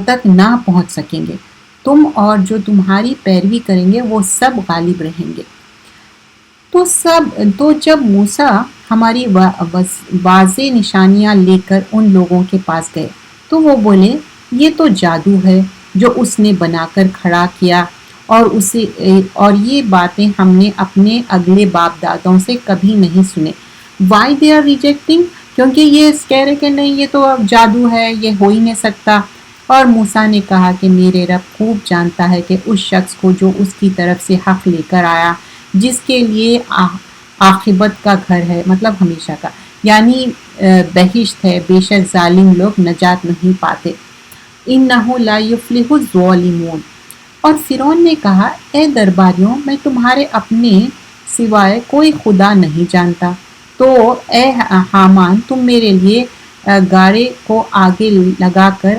تک نہ پہنچ سکیں گے، تم اور جو تمہاری پیروی کریں گے وہ سب غالب رہیں گے۔ تو جب موسیٰ ہماری واضح نشانیاں لے کر ان لوگوں کے پاس گئے تو وہ بولے یہ تو جادو ہے جو اس نے بنا کر کھڑا کیا، اور یہ باتیں ہم نے اپنے اگلے باپ دادوں سے کبھی نہیں سنے۔ وائی دے آر ریجیکٹنگ، کیونکہ یہ کہہ رہے کہ نہیں یہ تو جادو ہے، یہ ہو ہی نہیں سکتا۔ اور موسیٰ نے کہا کہ میرے رب خوب جانتا ہے کہ اس شخص کو جو اس کی طرف سے حق لے کر آیا، جس کے لیے عاقبت کا گھر ہے، مطلب ہمیشہ کا، یعنی بہشت ہے، بے شک ظالم لوگ نجات نہیں پاتے۔ اِنَّهُ لَا يُفْلِحُ الظَّالِمُونَ۔ اور فرعون نے کہا اے درباریوں، میں تمہارے اپنے سوائے کوئی خدا نہیں جانتا، تو اے حامان تم میرے لیے گارے کو آگے لگا کر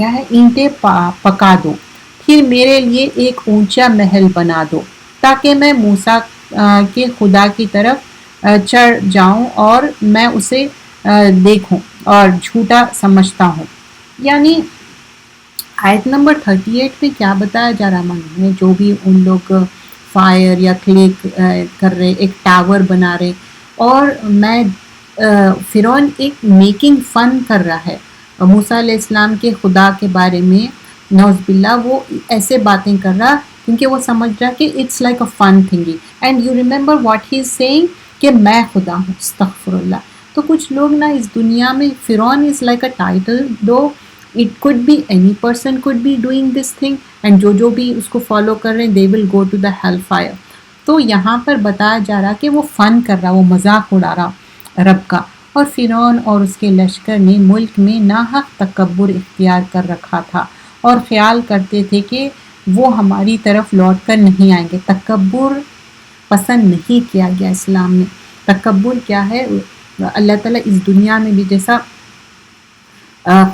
اینٹیں پکا دو، پھر میرے لیے ایک اونچا محل بنا دو تاکہ میں موسیٰ کے خدا کی طرف چڑھ جاؤں اور میں اسے دیکھوں اور جھوٹا سمجھتا ہوں۔ یعنی آیت نمبر 38 میں کیا بتایا جا رہا ہے، جو بھی ان لوگ فائر یا کلے کر رہے، ایک ٹاور بنا رہے، اور میں فرعون ایک میکنگ فن کر رہا ہے موسیٰ علیہ السلام کے خدا کے بارے میں، نعوذ باللہ وہ ایسے باتیں کر رہا کیونکہ وہ سمجھ رہا کہ it's like a fun thingy and you remember what he is saying کہ میں خدا ہوں، استغفر اللہ. تو کچھ لوگ نا اس دنیا میں فرعون is like a title though it could be any person could be doing this thing and جو بھی اس کو فالو کر رہے ہیں they will go to the hell fire. تو یہاں پر بتایا جا رہا کہ وہ فن کر رہا، وہ مذاق اڑا رہا رب کا. اور فرعون اور اس کے لشکر نے ملک میں ناحق تکبر اختیار کر رکھا تھا اور خیال کرتے تھے کہ وہ ہماری طرف لوٹ کر نہیں آئیں گے. تکبر پسند نہیں کیا گیا اسلام میں. تکبر کیا ہے؟ اللہ تعالیٰ اس دنیا میں بھی جیسا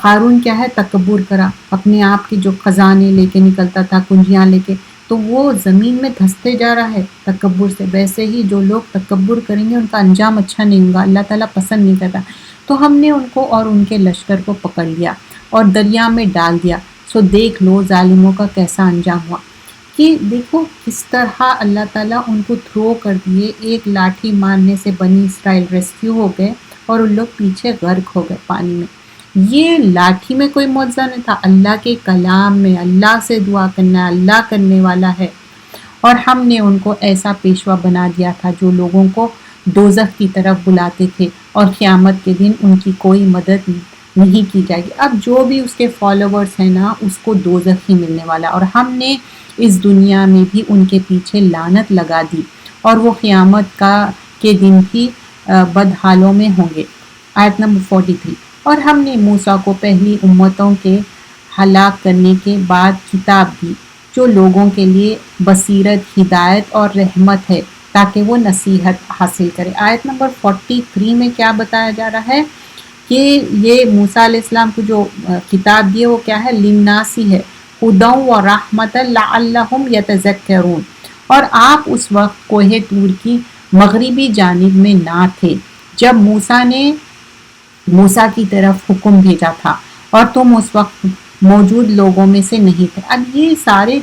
قارون کیا ہے تکبر کرا، اپنے آپ کے جو خزانے لے کے نکلتا تھا کنجیاں لے کے، تو وہ زمین میں دھستے جا رہا ہے تکبر سے. ویسے ہی جو لوگ تکبر کریں گے ان کا انجام اچھا نہیں ہوگا، اللہ تعالیٰ پسند نہیں کرتا. تو ہم نے ان کو اور ان کے لشکر کو پکڑ لیا اور دریا میں ڈال دیا. سو دیکھ لو ظالموں کا کیسا انجام ہوا، کہ دیکھو کس طرح اللہ تعالیٰ ان کو تھرو کر دیے. ایک لاٹھی مارنے سے بنی اسرائیل ریسکیو ہو گئے اور ان لوگ پیچھے غرق ہو گئے پانی میں. یہ لاٹھی میں کوئی معجزہ نہیں تھا، اللہ کے کلام میں اللہ سے دعا کرنا ہے، اللہ کرنے والا ہے. اور ہم نے ان کو ایسا پیشوا بنا دیا تھا جو لوگوں کو دوزخ کی طرف بلاتے تھے اور قیامت کے دن ان کی کوئی مدد نہیں کی جائے گی. اب جو بھی اس کے فالوورز ہیں نا اس کو دوزخ ہی ملنے والا. اور ہم نے اس دنیا میں بھی ان کے پیچھے لعنت لگا دی اور وہ قیامت کے دن بھی بدحالوں میں ہوں گے. آیت نمبر 43. اور ہم نے موسیٰ کو پہلی امتوں کے ہلاک کرنے کے بعد کتاب دی جو لوگوں کے لیے بصیرت، ہدایت اور رحمت ہے تاکہ وہ نصیحت حاصل کرے. آیت نمبر 43 میں کیا بتایا جا رہا ہے کہ یہ موسیٰ علیہ السلام کو جو کتاب دی ہے وہ کیا ہے؟ للناسی ہے، ہدی و رحمت لعلہم یتذکرون. اور آپ اس وقت کوہ طور کی مغربی جانب میں نہ تھے جب موسیٰ کی طرف حکم بھیجا تھا اور تم اس وقت موجود لوگوں میں سے نہیں تھے. اب یہ سارے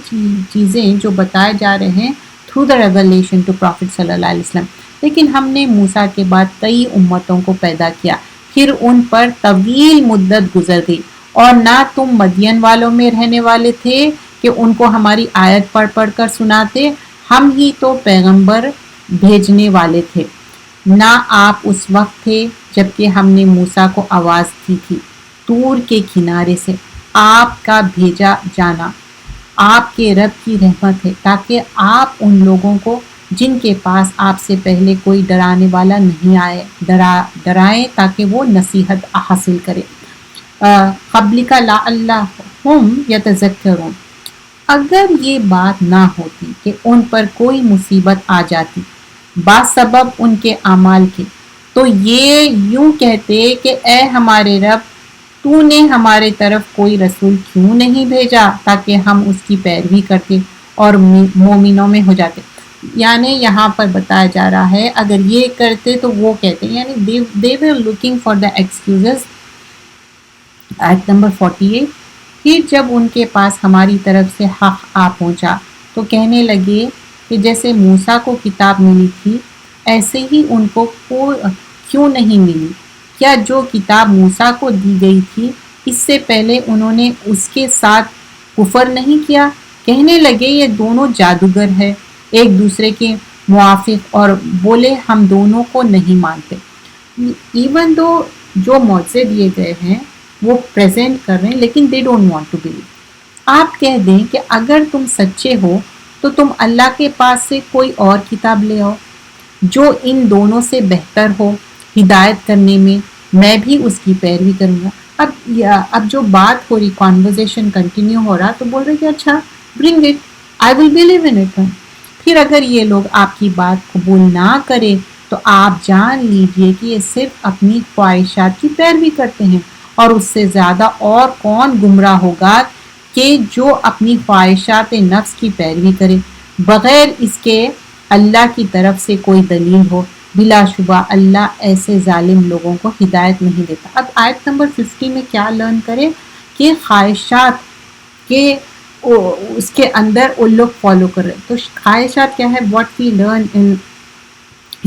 چیزیں جو بتائے جا رہے ہیں through the revelation to prophet صلی اللہ علیہ وسلم. لیکن ہم نے موسیٰ کے بعد کئی امتوں کو پیدا کیا، پھر ان پر طویل مدت گزر گئی اور نہ تم مدین والوں میں رہنے والے تھے کہ ان کو ہماری آیت پڑھ پڑھ کر سناتے، ہم ہی تو پیغمبر بھیجنے والے تھے. نہ آپ اس وقت تھے جبکہ ہم نے موسیٰ کو آواز دی تھی طور کے کنارے سے. آپ کا بھیجا جانا آپ کے رب کی رحمت ہے تاکہ آپ ان لوگوں کو جن کے پاس آپ سے پہلے کوئی ڈرانے والا نہیں آئے ڈرائیں تاکہ وہ نصیحت حاصل کرے. قبلک لعلہم یتذکرون. اگر یہ بات نہ ہوتی کہ ان پر کوئی مصیبت آ جاتی بسبب ان کے اعمال کے، تو یہ یوں کہتے کہ اے ہمارے رب تو نے ہمارے طرف کوئی رسول کیوں نہیں بھیجا تاکہ ہم اس کی پیروی کرتے اور مومنوں میں ہو جاتے. یعنی یہاں پر بتایا جا رہا ہے اگر یہ کرتے تو وہ کہتے، یعنی they were looking for the excuses. آیت نمبر 48. پھر جب ان کے پاس ہماری طرف سے حق آ پہنچا تو کہنے لگے کہ جیسے موسیٰ کو کتاب ملی تھی ایسے ہی ان کو کیوں نہیں ملی؟ کیا جو کتاب موسیٰ کو دی گئی تھی اس سے پہلے انہوں نے اس کے ساتھ کفر نہیں کیا؟ کہنے لگے یہ دونوں جادوگر ہیں ایک دوسرے کے موافق، اور بولے ہم دونوں کو نہیں مانتے. ایون دو جو معجزے دیے گئے ہیں وہ پریزنٹ کر رہے ہیں لیکن they don't want to believe. آپ کہہ دیں کہ اگر تم سچے ہو تو تم اللہ کے پاس سے کوئی اور کتاب لے آؤ جو ان دونوں سے بہتر ہو ہدایت کرنے میں بھی اس کی پیروی کروں گا. اب جو بات ہو رہی کانورزیشن کنٹینیو ہو رہا تو بول رہے کہ اچھا bring it I will believe in it. پھر اگر یہ لوگ آپ کی بات قبول نہ کرے تو آپ جان لیجئے کہ یہ صرف اپنی خواہشات کی پیروی کرتے ہیں، اور اس سے زیادہ اور کون گمراہ ہوگا کہ جو اپنی خواہشات نفس کی پیروی کرے بغیر اس کے اللہ کی طرف سے کوئی دلیل ہو. بلا شبہ اللہ ایسے ظالم لوگوں کو ہدایت نہیں دیتا. اب آیت نمبر 50 میں کیا لرن کرے کہ خواہشات کے اس کے اندر وہ لوگ فالو کر رہے. تو خواہشات کیا ہے؟ What we learn in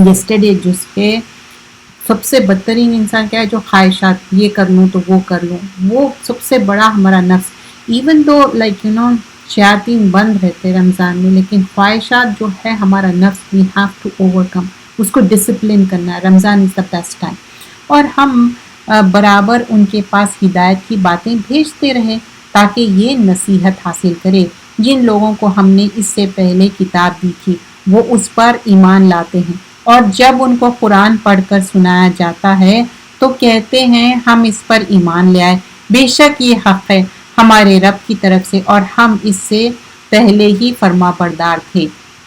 yesterday جس پہ سب سے بدترین انسان کیا ہے؟ جو خواہشات، یہ کر لوں تو وہ کر لوں، وہ سب سے بڑا ہمارا نفس. ایون دو لائک شیاطین بند رہتے رمضان میں، لیکن خواہشات جو ہے ہمارا نفس، وی ہیو ٹو اوور کم، اس کو ڈسپلن کرنا ہے. رمضان از دا بیسٹ ٹائم. اور ہم برابر ان کے پاس ہدایت کی باتیں بھیجتے رہیں تاکہ یہ نصیحت حاصل کرے. جن لوگوں کو ہم نے اس سے پہلے کتاب دی تھی وہ اس پر ایمان لاتے ہیں، اور جب ان کو قرآن پڑھ کر سنایا جاتا ہے تو کہتے ہیں ہم اس پر ایمان لے آئے. بے شک یہ حق ہے ہمارے رب کی طرف سے، اور ہم اس سے پہلے ہی فرما بردار تھے.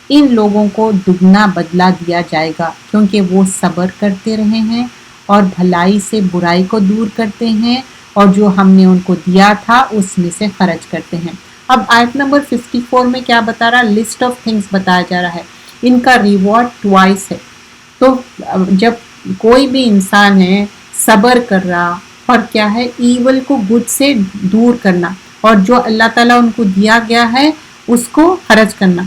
ان لوگوں کو دگنا بدلہ دیا جائے گا کیونکہ وہ صبر کرتے رہے ہیں اور بھلائی سے برائی کو دور کرتے ہیں، اور جو ہم نے ان کو دیا تھا اس میں سے خرچ کرتے ہیں. اب آیت نمبر 54 میں کیا بتا رہا؟ لسٹ آف تھنگس بتایا جا رہا ہے. ان کا ریوارڈ ٹوائس ہے. تو جب کوئی بھی انسان ہے صبر کر رہا، اور کیا ہے؟ ایول کو گڈ سے دور کرنا، اور جو اللہ تعالیٰ ان کو دیا گیا ہے اس کو خرچ کرنا.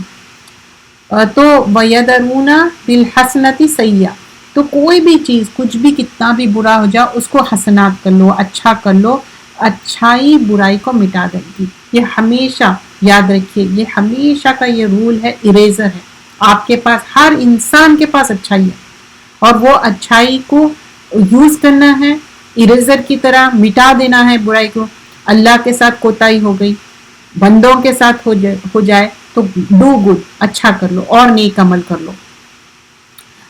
تو وَيَدَرُونَ بِالْحَسَنَةِ سَيِّئَةً، تو کوئی بھی چیز، کچھ بھی کتنا بھی برا ہو جائے اس کو حسنات کر لو، اچھا کر لو. اچھائی برائی کو مٹا دے گی. یہ ہمیشہ یاد رکھیے، یہ ہمیشہ کا یہ رول ہے، اریزر ہے. آپ کے پاس، ہر انسان کے پاس اچھائی ہے، اور وہ اچھائی کو یوز کرنا ہے، اریزر کی طرح مٹا دینا ہے برائی کو. اللہ کے ساتھ کوتاہی ہو گئی، بندوں کے ساتھ ہو جائے تو ڈو گڈ، اچھا کر لو اور نیک عمل کر لو.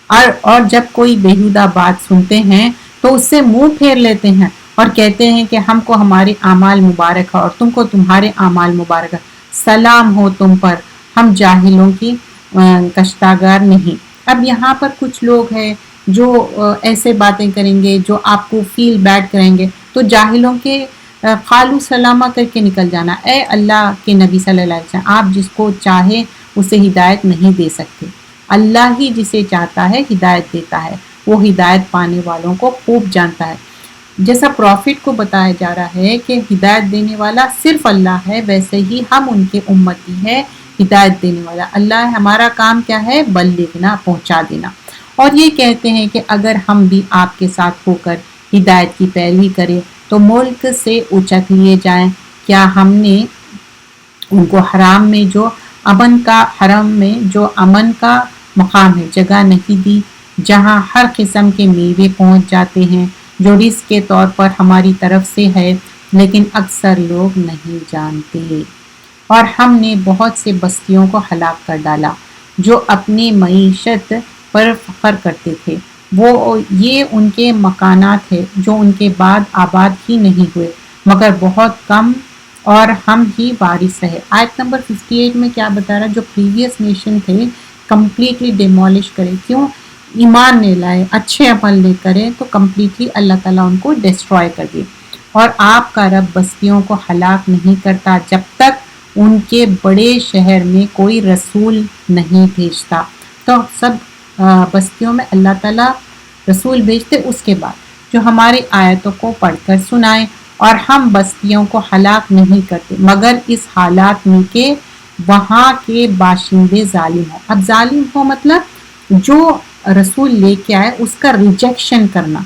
اور جب کوئی بیہودہ بات سنتے ہیں تو اس سے منہ پھیر لیتے ہیں اور کہتے ہیں کہ ہم کو ہمارے اعمال مبارک ہے اور تم کو تمہارے اعمال مبارک ہے. سلام ہو تم پر، ہم جاہلوں کی کشتاگار نہیں. اب یہاں پر کچھ لوگ ہیں جو ایسے باتیں کریں گے جو آپ کو فیل بیڈ کریں گے، تو جاہلوں کے قالو سلامہ کر کے نکل جانا. اے اللہ کے نبی صلی اللہ علیہ وسلم، آپ جس کو چاہے اسے ہدایت نہیں دے سکتے. اللہ ہی جسے چاہتا ہے ہدایت دیتا ہے، وہ ہدایت پانے والوں کو خوب جانتا ہے. جیسا پروفٹ کو بتایا جا رہا ہے کہ ہدایت دینے والا صرف اللہ ہے، ویسے ہی ہم ان کے امتی ہے، ہدایت دینے والا اللہ ہے. ہمارا کام کیا ہے؟ بلغنا، پہنچا دینا. اور یہ کہتے ہیں کہ اگر ہم بھی آپ کے ساتھ ہو کر ہدایت کی پیروی کریں تو ملک سے اچک لیے جائیں. کیا ہم نے ان کو حرام میں جو امن کا مقام ہے جگہ نہیں دی، جہاں ہر قسم کے میوے پہنچ جاتے ہیں، جو رزق کے طور پر ہماری طرف سے ہے، لیکن اکثر لوگ نہیں جانتے. اور ہم نے بہت سے بستیوں کو ہلاک کر ڈالا جو اپنی معیشت پر فخر کرتے تھے. یہ ان کے مکانات ہیں جو ان کے بعد آباد ہی نہیں ہوئے مگر بہت کم، اور ہم ہی وارث رہے. آیت نمبر 58 میں کیا بتا رہا ہے؟ جو پریویس نیشن تھے کمپلیٹلی ڈیمولش کرے. کیوں؟ ایمان نہیں لائے، اچھے عمل نہیں کرے تو کمپلیٹلی اللہ تعالیٰ ان کو ڈسٹروائے کر دے. اور آپ کا رب بستیوں کو ہلاک نہیں کرتا جب تک ان کے بڑے شہر میں کوئی رسول نہیں بھیجتا. تو سب بستیوں میں اللہ تعالیٰ رسول بھیجتے اس کے بعد جو ہماری آیتوں کو پڑھ کر سنائے. اور ہم بستیوں کو ہلاک نہیں کرتے مگر اس حالات میں کہ وہاں کے باشندے ظالم ہوں. اب ظالم ہو مطلب جو رسول لے کے آئے اس کا ریجیکشن کرنا،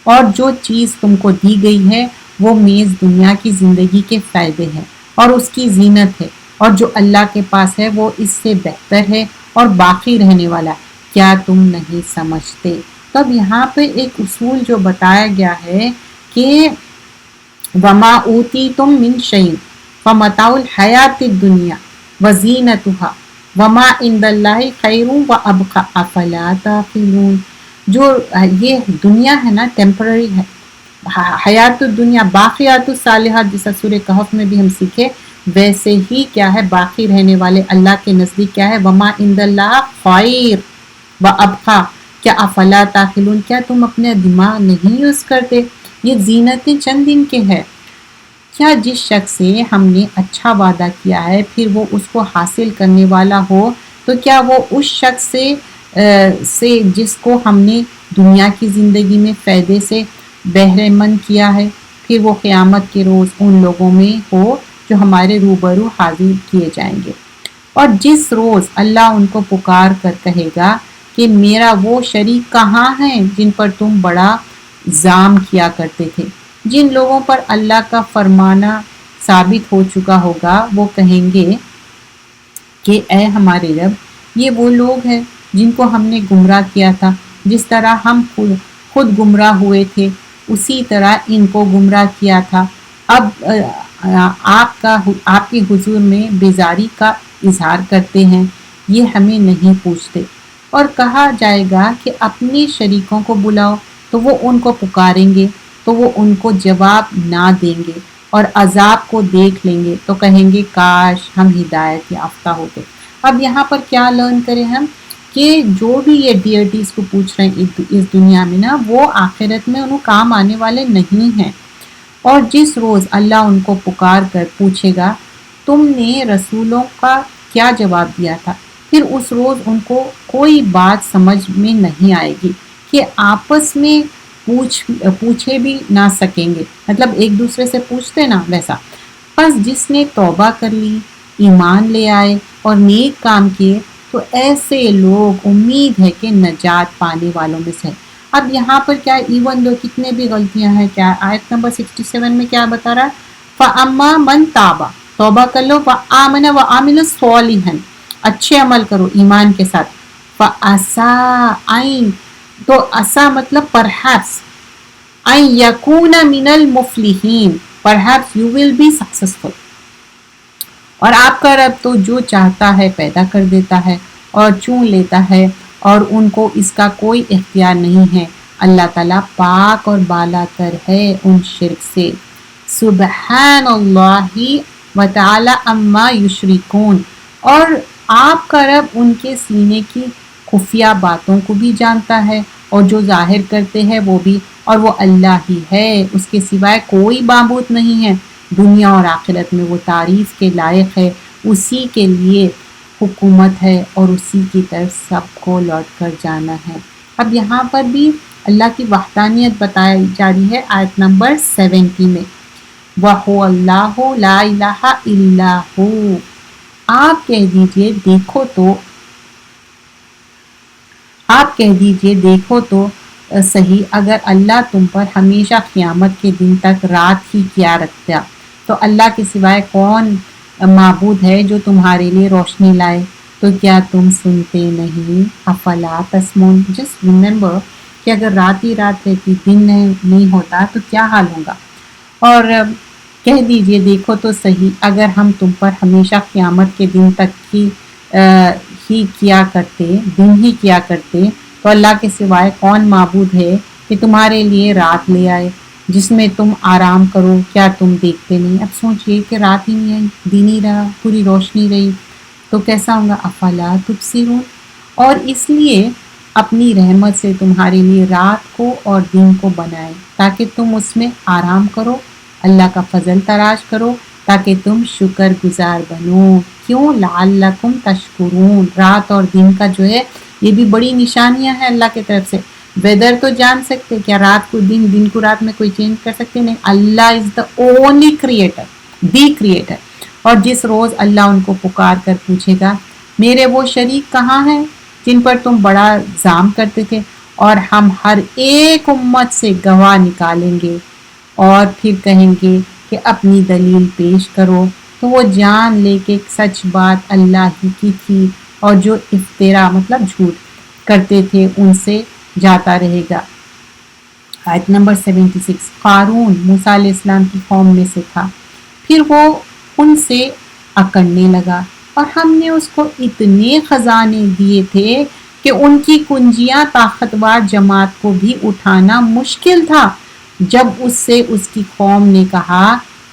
اور جو چیز تم کو دی گئی ہے وہ میز دنیا کی زندگی کے فائدے ہیں اور اس کی زینت ہے، اور جو اللہ کے پاس ہے وہ اس سے بہتر ہے اور باقی رہنے والا. کیا تم نہیں سمجھتے؟ تو اب یہاں پہ ایک اصول جو بتایا گیا ہے کہ وَمَا أُوتِيتُم مِّن شَيْءٍ فَمَتَاعُ الْحَيَاةِ الدُّنْيَا وَزِینَتُهَا وَمَا عِندَ اللَّهِ خَيْرٌ وَأَبْقَىٰ أَفَلَا تَعْقِلُونَ. جو یہ دنیا ہے نا ٹیمپرری ہے، حیات الدنیا، باقیات الصالحات جیسا سورہ کہف میں بھی ہم سیکھے، ویسے ہی کیا ہے باقی رہنے والے اللہ کے نزدیک کیا ہے؟ وَمَا عِندَ اللَّهِ خَيْرٌ وَأَبْقَىٰ. کیا افلا تعقلون، کیا تم اپنے دماغ نہیں یوز کرتے؟ یہ زینتیں چند دن کے ہے. کیا جس شخص سے ہم نے اچھا وعدہ کیا ہے پھر وہ اس کو حاصل کرنے والا ہو، تو کیا وہ اس شخص سے جس کو ہم نے دنیا کی زندگی میں فائدے سے بہرے مند کیا ہے، پھر وہ قیامت کے روز ان لوگوں میں ہو جو ہمارے روبرو حاضر کیے جائیں گے. اور جس روز اللہ ان کو پکار کر کہے گا کہ میرا وہ شریک کہاں ہیں جن پر تم بڑا زام کیا کرتے تھے؟ جن لوگوں پر اللہ کا فرمانا ثابت ہو چکا ہوگا وہ کہیں گے کہ اے ہمارے رب، یہ وہ لوگ ہیں جن کو ہم نے گمراہ کیا تھا، جس طرح ہم خود گمراہ ہوئے تھے اسی طرح ان کو گمراہ کیا تھا۔ اب آپ کے حضور میں بیزاری کا اظہار کرتے ہیں، یہ ہمیں نہیں پوچھتے۔ اور کہا جائے گا کہ اپنے شریکوں کو بلاؤ تو وہ ان کو پکاریں گے تو وہ ان کو جواب نہ دیں گے اور عذاب کو دیکھ لیں گے تو کہیں گے کاش ہم ہدایت یافتہ ہوتے۔ اب یہاں پر کیا لرن کریں ہم کہ جو بھی یہ ڈیئرٹیز کو پوچھ رہے ہیں اس دنیا میں نا، وہ آخرت میں انہوں کام آنے والے نہیں ہیں۔ اور جس روز اللہ ان کو پکار کر پوچھے گا تم نے رسولوں کا کیا جواب دیا تھا، پھر اس روز ان کو کوئی بات سمجھ میں نہیں آئے گی کہ آپس میں پوچھے بھی نہ سکیں گے، مطلب ایک دوسرے سے پوچھتے نا ویسا۔ پس جس نے توبہ کر لی، ایمان لے آئے اور نیک کام کیے تو ایسے لوگ امید ہے کہ نجات پانے والوں میں سے۔ اب یہاں پر کیا ایون دو کتنے بھی غلطیاں ہیں، کیا آیت نمبر 67 میں کیا بتا رہا ہے؟ فَأَمَّا مَنْ تَابَ، توبہ کر لو، وَآمَنَ وَعَمِلَ صَالِحًا، اچھے عمل کرو ایمان کے ساتھ، فَأَسَىٰ أَن، تو اسا مطلب perhaps، أَن يَكُونَ مِنَ الْمُفْلِحِينَ، perhaps you will be successful۔ اور آپ کا رب تو جو چاہتا ہے پیدا کر دیتا ہے اور چون لیتا ہے اور ان کو اس کا کوئی اختیار نہیں ہے۔ اللہ تعالیٰ پاک اور بالا تر ہے ان شرک سے۔ سبحان اللہ و تعالی اما یشرکون، اور آپ کا رب ان کے سینے کی خفیہ باتوں کو بھی جانتا ہے اور جو ظاہر کرتے ہیں وہ بھی، اور وہ اللہ ہی ہے، اس کے سوائے کوئی معبود نہیں ہے۔ دنیا اور آخرت میں وہ تعریف کے لائق ہے، اسی کے لیے حکومت ہے اور اسی کی طرف سب کو لوٹ کر جانا ہے۔ اب یہاں پر بھی اللہ کی وحدانیت بتائی جا رہی ہے آیت نمبر 70 میں، وَهُوَ اللَّهُ لَا إِلَٰهَ إِلَّا هُوَ، آپ کہہ دیجئے دیکھو تو صحیح، اگر اللہ تم پر ہمیشہ قیامت کے دن تک رات ہی کیا رکھتا تو اللہ کے سوائے کون معبود ہے جو تمہارے لیے روشنی لائے، تو کیا تم سنتے نہیں؟ افلا تسمعون، جسٹ ریممبر کہ اگر رات ہی رات رہتی، دن نہیں ہوتا تو کیا حال ہوگا۔ اور کہہ دیجئے دیکھو تو صحیح، اگر ہم تم پر ہمیشہ قیامت کے دن تک ہی کیا کرتے تو اللہ کے سوائے کون معبود ہے کہ تمہارے لیے رات لے آئے جس میں تم آرام کرو، کیا تم دیکھتے نہیں؟ اب سوچئے کہ رات ہی نہیں آئی، دن ہی رہا، پوری روشنی رہی تو کیسا ہوگا؟ افلا تبصرون، اور اس لیے اپنی رحمت سے تمہارے لیے رات کو اور دن کو بنائے تاکہ تم اس میں آرام کرو، اللہ کا فضل تراش کرو تاکہ تم شکر گزار بنو۔ کیوں؟ لعلکم تشکرون، رات اور دن کا جو ہے یہ بھی بڑی نشانیاں ہیں اللہ کی طرف سے۔ ویدر تو جان سکتے، کیا رات کو دن کو رات میں کوئی چینج کر سکتے؟ نہیں، Allah is the only creator, the creator. اور جس روز اللہ ان کو پکار کر پوچھے گا میرے وہ شریک کہاں ہیں جن پر تم بڑا زام کرتے تھے، اور ہم ہر ایک امت سے گواہ نکالیں گے اور پھر کہیں گے کہ اپنی دلیل پیش کرو، تو وہ جان لے کہ سچ بات اللہ ہی کی تھی اور جو افترا مطلب جھوٹ کرتے تھے ان سے جاتا رہے گا۔ آیت نمبر 76، قارون موسیٰ علیہ السلام کی قوم میں سے تھا، پھر وہ ان سے اکڑنے لگا اور ہم نے اس کو اتنے خزانے دیے تھے کہ ان کی کنجیاں طاقتور جماعت کو بھی اٹھانا مشکل تھا۔ جب اس سے اس کی قوم نے کہا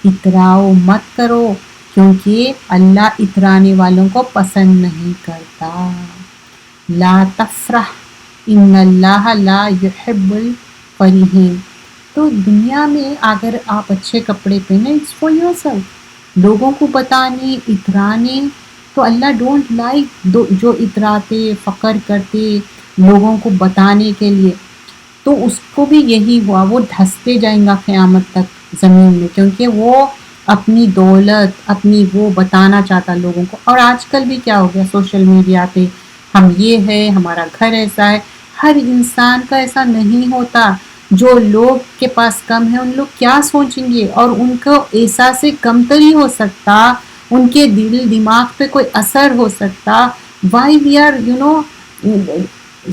اتراؤ مت کرو کیونکہ اللہ اترانے والوں کو پسند نہیں کرتا۔ لا تفرح ان اللہ لا يحب الفریحین، تو دنیا میں اگر آپ اچھے کپڑے پہنے اٹس فار یور سیلف، لوگوں کو بتانے اترانے تو اللہ ڈونٹ لائک جو اتراتے فخر کرتے لوگوں کو بتانے کے لیے، تو اس کو بھی یہی ہوا، وہ دھستے جائیں گا قیامت تک زمین میں، کیونکہ وہ اپنی دولت اپنی وہ بتانا چاہتا لوگوں کو۔ اور آج کل بھی کیا ہو گیا، سوشل میڈیا پہ ہم یہ ہے، ہمارا گھر ایسا ہے. ہر انسان کا ایسا نہیں ہوتا. جو لوگ کے پاس کم ہے ان لوگ کیا سوچیں گے، اور ان کو احساس کمتری ہو سکتا، ان کے دل دماغ پہ کوئی اثر ہو سکتا. Why we are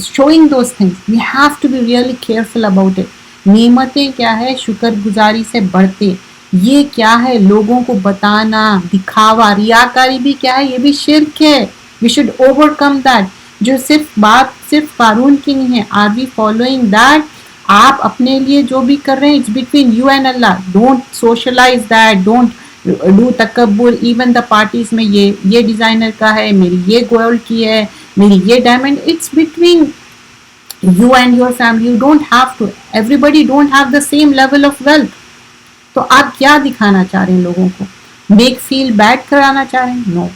showing those things. We have to be really careful about it. نعمتیں کیا ہے، شکر گزاری سے بڑھتے. یہ کیا ہے، لوگوں کو بتانا، دکھاوا، ریاکاری بھی کیا ہے، یہ بھی شرک ہے. We should overcome that. جو بات صرف قارون کی نہیں ہے. Are we following that? آپ اپنے لیے جو بھی کر رہے ہیں it's between you and Allah. Don't socialize that. Don't do تکبر. Even the parties میں یہ ڈیزائنر کا ہے، میری یہ گولڈ کی ہے، میری یہ diamond. It's between you and your family. You don't have to. Everybody don't have the same level of wealth. تو آپ کیا دکھانا چاہ رہے ہیں لوگوں کو؟ میک فیل بیڈ کرانا چاہ رہے ہیں؟ نو.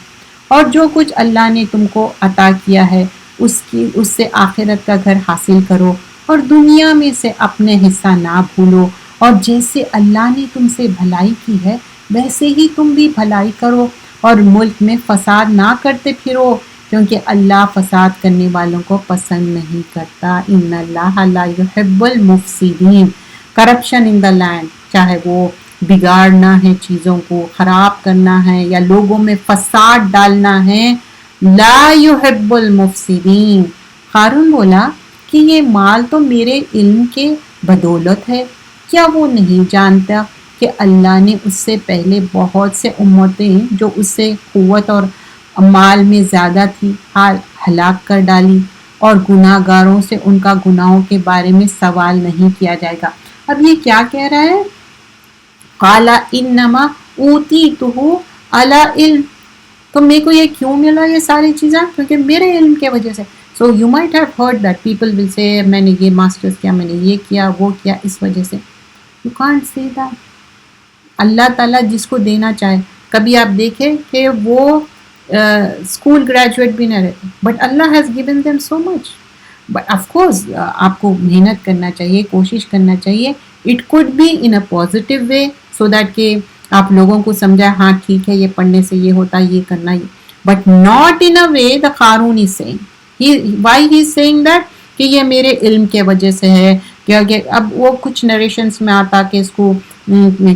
اور جو کچھ اللہ نے تم کو عطا کیا ہے اس سے آخرت کا گھر حاصل کرو، اور دنیا میں سے اپنے حصہ نہ بھولو. اور جیسے اللہ نے تم سے بھلائی کی ہے ویسے ہی تم بھی بھلائی کرو، اور ملک میں فساد نہ کرتے پھرو، کیونکہ اللہ فساد کرنے والوں کو پسند نہیں کرتا. ان اللہ لا یحب المفسدین. کرپشن ان دا لینڈ، چاہے وہ بگاڑنا ہے، چیزوں کو خراب کرنا ہے، یا لوگوں میں فساد ڈالنا ہے. لا یحب المفسدین. قارون بولا کہ یہ مال تو میرے علم کے بدولت ہے. کیا وہ نہیں جانتا کہ اللہ نے اس سے پہلے بہت سے امتیں جو اس سے قوت اور مال میں زیادہ تھی ہلاک کر ڈالی، اور گناہ گاروں سے ان کا گناہوں کے بارے میں سوال نہیں کیا جائے گا. اب یہ کیا کہہ رہا ہے؟ قَالَ إِنَّمَا أُوتِيتُهُ عَلَىٰ علم. تو میرے کو یہ کیوں ملا یہ ساری چیزیں؟ کیونکہ میرے علم کی وجہ سے. So you might have heard that people will سے میں نے یہ ماسٹرز کیا، میں نے یہ کیا، وہ کیا، اس وجہ سے. You can't say that. Allah تعالیٰ جس کو دینا چاہے. کبھی آپ دیکھیں کہ وہ اسکول گریجویٹ بھی نہ رہتے، but Allah has given them so much. But of course آپ کو محنت کرنا چاہیے، کوشش کرنا چاہیے. It could be in a positive way so that کہ آپ لوگوں کو سمجھائے ہاں ٹھیک ہے یہ پڑھنے سے یہ ہوتا ہے، یہ کرنا، but not in a way the Qarun is saying. Why he is saying that کہ یہ میرے علم کے وجہ سے ہے. کہ اب وہ کچھ نریشنس میں آتا کہ اس کو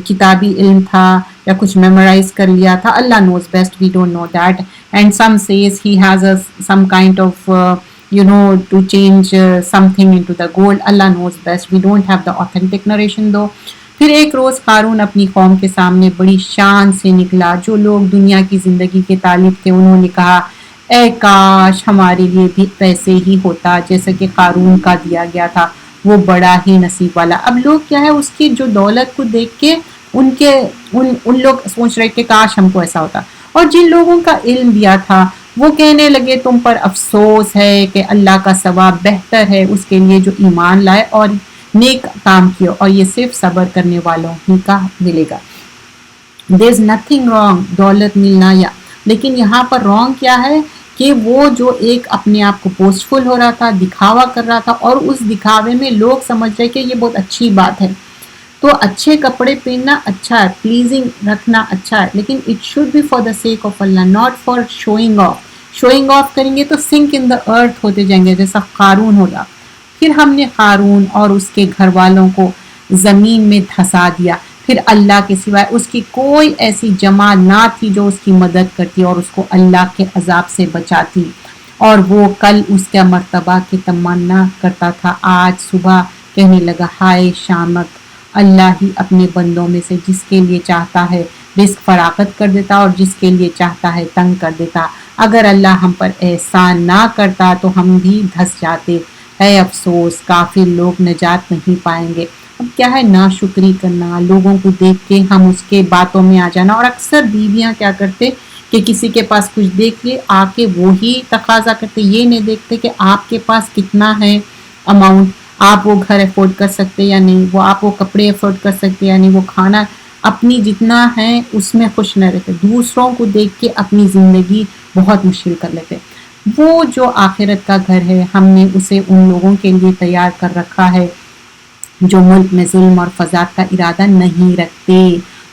کتابی علم تھا یا کچھ میمورائز کر لیا تھا. Allah knows best, we don't know that. And some says he has some kind of to change something into the gold. Allah knows best. We don't have the authentic narration though. پھر ایک روز قارون اپنی قوم کے سامنے بڑی شان سے نکلا. جو لوگ دنیا کی زندگی کے طالب تھے انہوں نے کہا اے کاش ہمارے لیے بھی پیسے ہی ہوتا جیسا کہ قارون کا دیا گیا تھا، وہ بڑا ہی نصیب والا. اب لوگ کیا ہے اس کی جو دولت کو دیکھ کے ان لوگ سوچ رہے کہ کاش ہم کو ایسا ہوتا. اور جن لوگوں کا علم دیا تھا وہ کہنے لگے تم پر افسوس ہے کہ اللہ کا ثواب بہتر ہے اس کے لیے جو ایمان لائے اور نیک کام کیے، اور یہ صرف صبر کرنے والوں ہی کا ملے گا. there is nothing wrong دولت ملنا یا، لیکن یہاں پر رانگ کیا ہے کہ وہ جو ایک اپنے آپ کو پوسٹفل ہو رہا تھا، دکھاوا کر رہا تھا، اور اس دکھاوے میں لوگ سمجھ رہے کہ یہ بہت اچھی بات ہے. تو اچھے کپڑے پہننا اچھا ہے، پلیزنگ رکھنا اچھا ہے، لیکن it should be for the sake of Allah, not for showing off. Showing off کریں گے تو سنک ان دا ارتھ ہوتے جائیں گے جیسا قارون ہوگا. پھر ہم نے قارون اور اس کے گھر والوں کو زمین میں دھسا دیا. پھر اللہ کے سوائے اس کی کوئی ایسی جماعت نہ تھی جو اس کی مدد کرتی اور اس کو اللہ کے عذاب سے بچاتی. اور وہ کل اس کا مرتبہ کی تمنا کرتا تھا، آج صبح کہنے لگا ہائے شامت، اللہ ہی اپنے بندوں میں سے جس کے لیے چاہتا ہے رزق فراخت کر دیتا اور جس کے لیے چاہتا ہے تنگ کر دیتا. اگر اللہ ہم پر احسان نہ کرتا تو ہم بھی دھس جاتے. اے افسوس، کافر لوگ نجات نہیں پائیں گے. اب کیا ہے ناشکری کرنا، لوگوں کو دیکھ کے ہم اس کے باتوں میں آ جانا. اور اکثر بیویاں کیا کرتے کہ کسی کے پاس کچھ دیکھ لیے آ کے وہی تقاضا کرتے، یہ نہیں دیکھتے کہ آپ کے پاس کتنا ہے اماؤنٹ، آپ وہ گھر افورڈ کر سکتے یا نہیں، وہ آپ وہ کپڑے افورڈ کر سکتے یا نہیں، وہ کھانا اپنی جتنا ہے اس میں خوش نہ رہتے، دوسروں کو دیکھ کے اپنی زندگی بہت مشکل کر لیتے. وہ جو آخرت کا گھر ہے ہم نے اسے ان لوگوں کے لیے تیار کر رکھا ہے جو ملک میں ظلم اور فساد کا ارادہ نہیں رکھتے.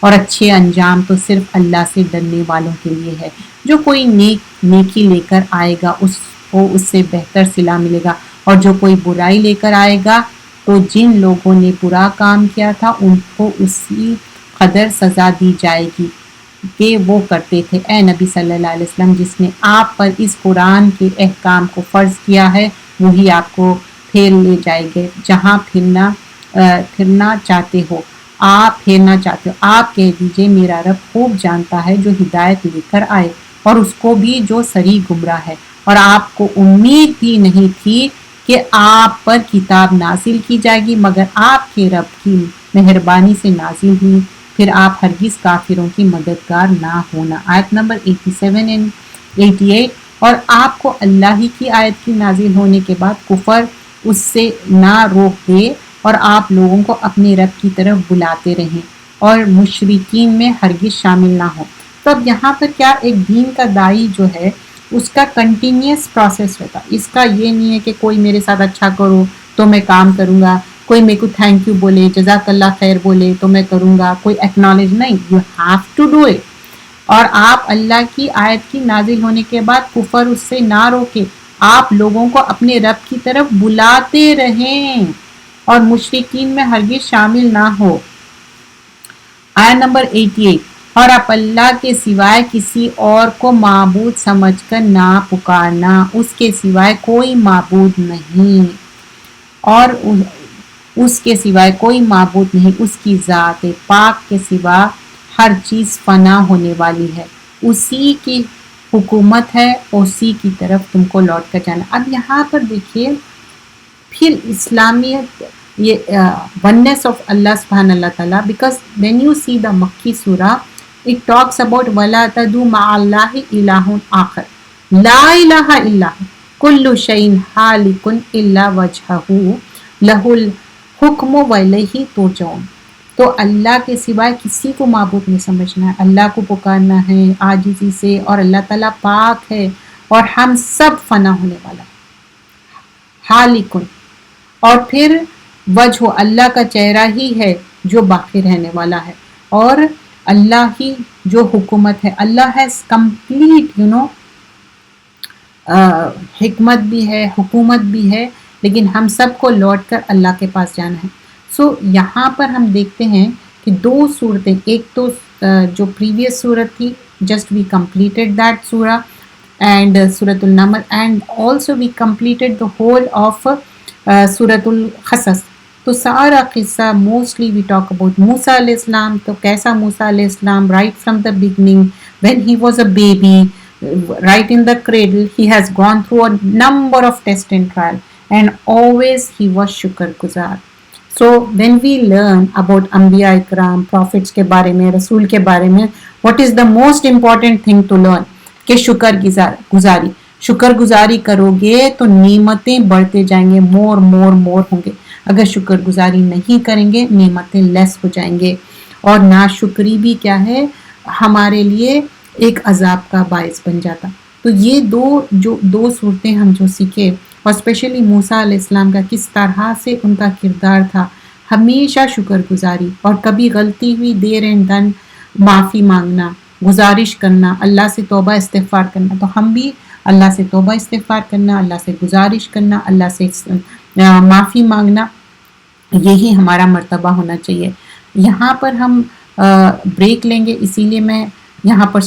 اور اچھے انجام تو صرف اللہ سے ڈرنے والوں کے لیے ہے. جو کوئی نیکی لے کر آئے گا اس کو اس سے بہتر صلہ ملے گا، اور جو کوئی برائی لے کر آئے گا تو جن لوگوں نے برا کام کیا تھا ان کو اسی قدر سزا دی جائے گی کہ وہ کرتے تھے۔ اے نبی صلی اللہ علیہ وسلم، جس نے آپ پر اس قرآن کے احکام کو فرض کیا ہے وہی آپ کو پھیر لے جائے گے جہاں پھرنا چاہتے ہو، آپ پھیرنا چاہتے ہو۔ آپ کہہ دیجئے میرا رب خوب جانتا ہے جو ہدایت لے کر آئے اور اس کو بھی جو سری گمراہ ہے، اور آپ کو امید بھی نہیں تھی کہ آپ پر کتاب نازل کی جائے گی مگر آپ کے رب کی مہربانی سے نازل ہوئی، پھر آپ ہرگز کافروں کی مددگار نہ ہونا۔ آیت نمبر 87 and 88۔ اور آپ کو اللہ ہی کی آیت کی نازل ہونے کے بعد کفر اس سے نہ روک دے اور آپ لوگوں کو اپنے رب کی طرف بلاتے رہیں اور مشرکین میں ہرگز شامل نہ ہو۔ تو اب یہاں پر کیا، ایک دین کا داعی جو ہے اس کا کنٹینیوس پروسیس ہوتا ہے۔ اس کا یہ نہیں ہے کہ کوئی میرے ساتھ اچھا کرو تو میں کام کروں گا، کوئی میرے کو تھینک یو بولے، جزاک اللہ خیر بولے تو میں کروں گا، کوئی ایکنالج نہیں، you have to do it. اور آپ اللہ کی آیت کی نازل ہونے کے بعد کفر اس سے نہ روکے، آپ لوگوں کو اپنے رب کی طرف بلاتے رہیں اور مشرکین میں ہرگز شامل نہ ہو۔ آیت نمبر 88۔ اور آپ اللہ کے سوائے کسی اور کو معبود سمجھ کر نہ پکارنا، اس کے سوائے کوئی معبود نہیں، اور اس کے سوائے کوئی معبود نہیں، اس کی ذات پاک کے سوا ہر چیز فنا ہونے والی ہے، اسی کی حکومت ہے، اسی کی طرف تم کو لوٹ کر جانا۔ اب یہاں پر دیکھیے پھر اسلامیت، یہ وننس آف اللہ سبحانہ اللہ تعالیٰ، because when you see the مکی سورہ it talks about وَلَا تَدُوا مَعَ اللَّهِ إِلَٰهٌ آخر لا الہ الا کل شیء ہالک الا وجہہ لہ الحکم وإلیہ ترجعون۔ تو اللہ کے سوائے کسی کو معبود نہیں سمجھنا ہے، اللہ کو پکارنا ہے عاجزی سے، اور اللہ تعالیٰ پاک ہے اور ہم سب فنا ہونے والا ہالکن، اور پھر وجہ اللہ کا چہرہ ہی ہے جو باقی رہنے والا ہے، اور اللہ ہی جو حکومت ہے، اللہ ہیز کمپلیٹ حکمت بھی ہے، حکومت بھی ہے، لیکن ہم سب کو لوٹ کر اللہ کے پاس جانا ہے۔ سو یہاں پر ہم دیکھتے ہیں کہ دو صورتیں، ایک تو جو پریویس صورت تھی، جسٹ وی کمپلیٹڈ دیٹ سورہ اینڈ سورۃ النمل، and also we completed the whole of سورۃ القصص۔ تو سارا قصہ mostly we talk about Musa علیہ السلام، تو کیسا موسیٰ علیہ السلام right from the beginning when he was a baby, right in the cradle, he has gone through a number of tests and trials, and always he was shukr guzar. So when we learn about Anbiya Ikram, prophets کے بارے میں، رسول کے بارے میں، what is the most important thing to learn؟ کہ شکر گزاری، شکر گزاری کرو گے تو نعمتیں بڑھتے جائیں گے، مور ہوں گے۔ اگر شکر گزاری نہیں کریں گے نعمتیں لیس ہو جائیں گے، اور ناشکری بھی کیا ہے، ہمارے لیے ایک عذاب کا باعث بن جاتا۔ تو یہ دو صورتیں ہم جو سیکھے، اور اسپیشلی موسیٰ علیہ السلام کا کس طرح سے ان کا کردار تھا، ہمیشہ شکر گزاری، اور کبھی غلطی ہوئی دیر اینڈ دن معافی مانگنا، گزارش کرنا، اللہ سے توبہ استغفار کرنا۔ تو ہم بھی اللہ سے توبہ استغفار کرنا، اللہ سے گزارش کرنا، اللہ سے معافی مانگنا، یہی ہمارا مرتبہ ہونا چاہیے۔ یہاں پر ہم بریک لیں گے، اسی لیے میں یہاں پر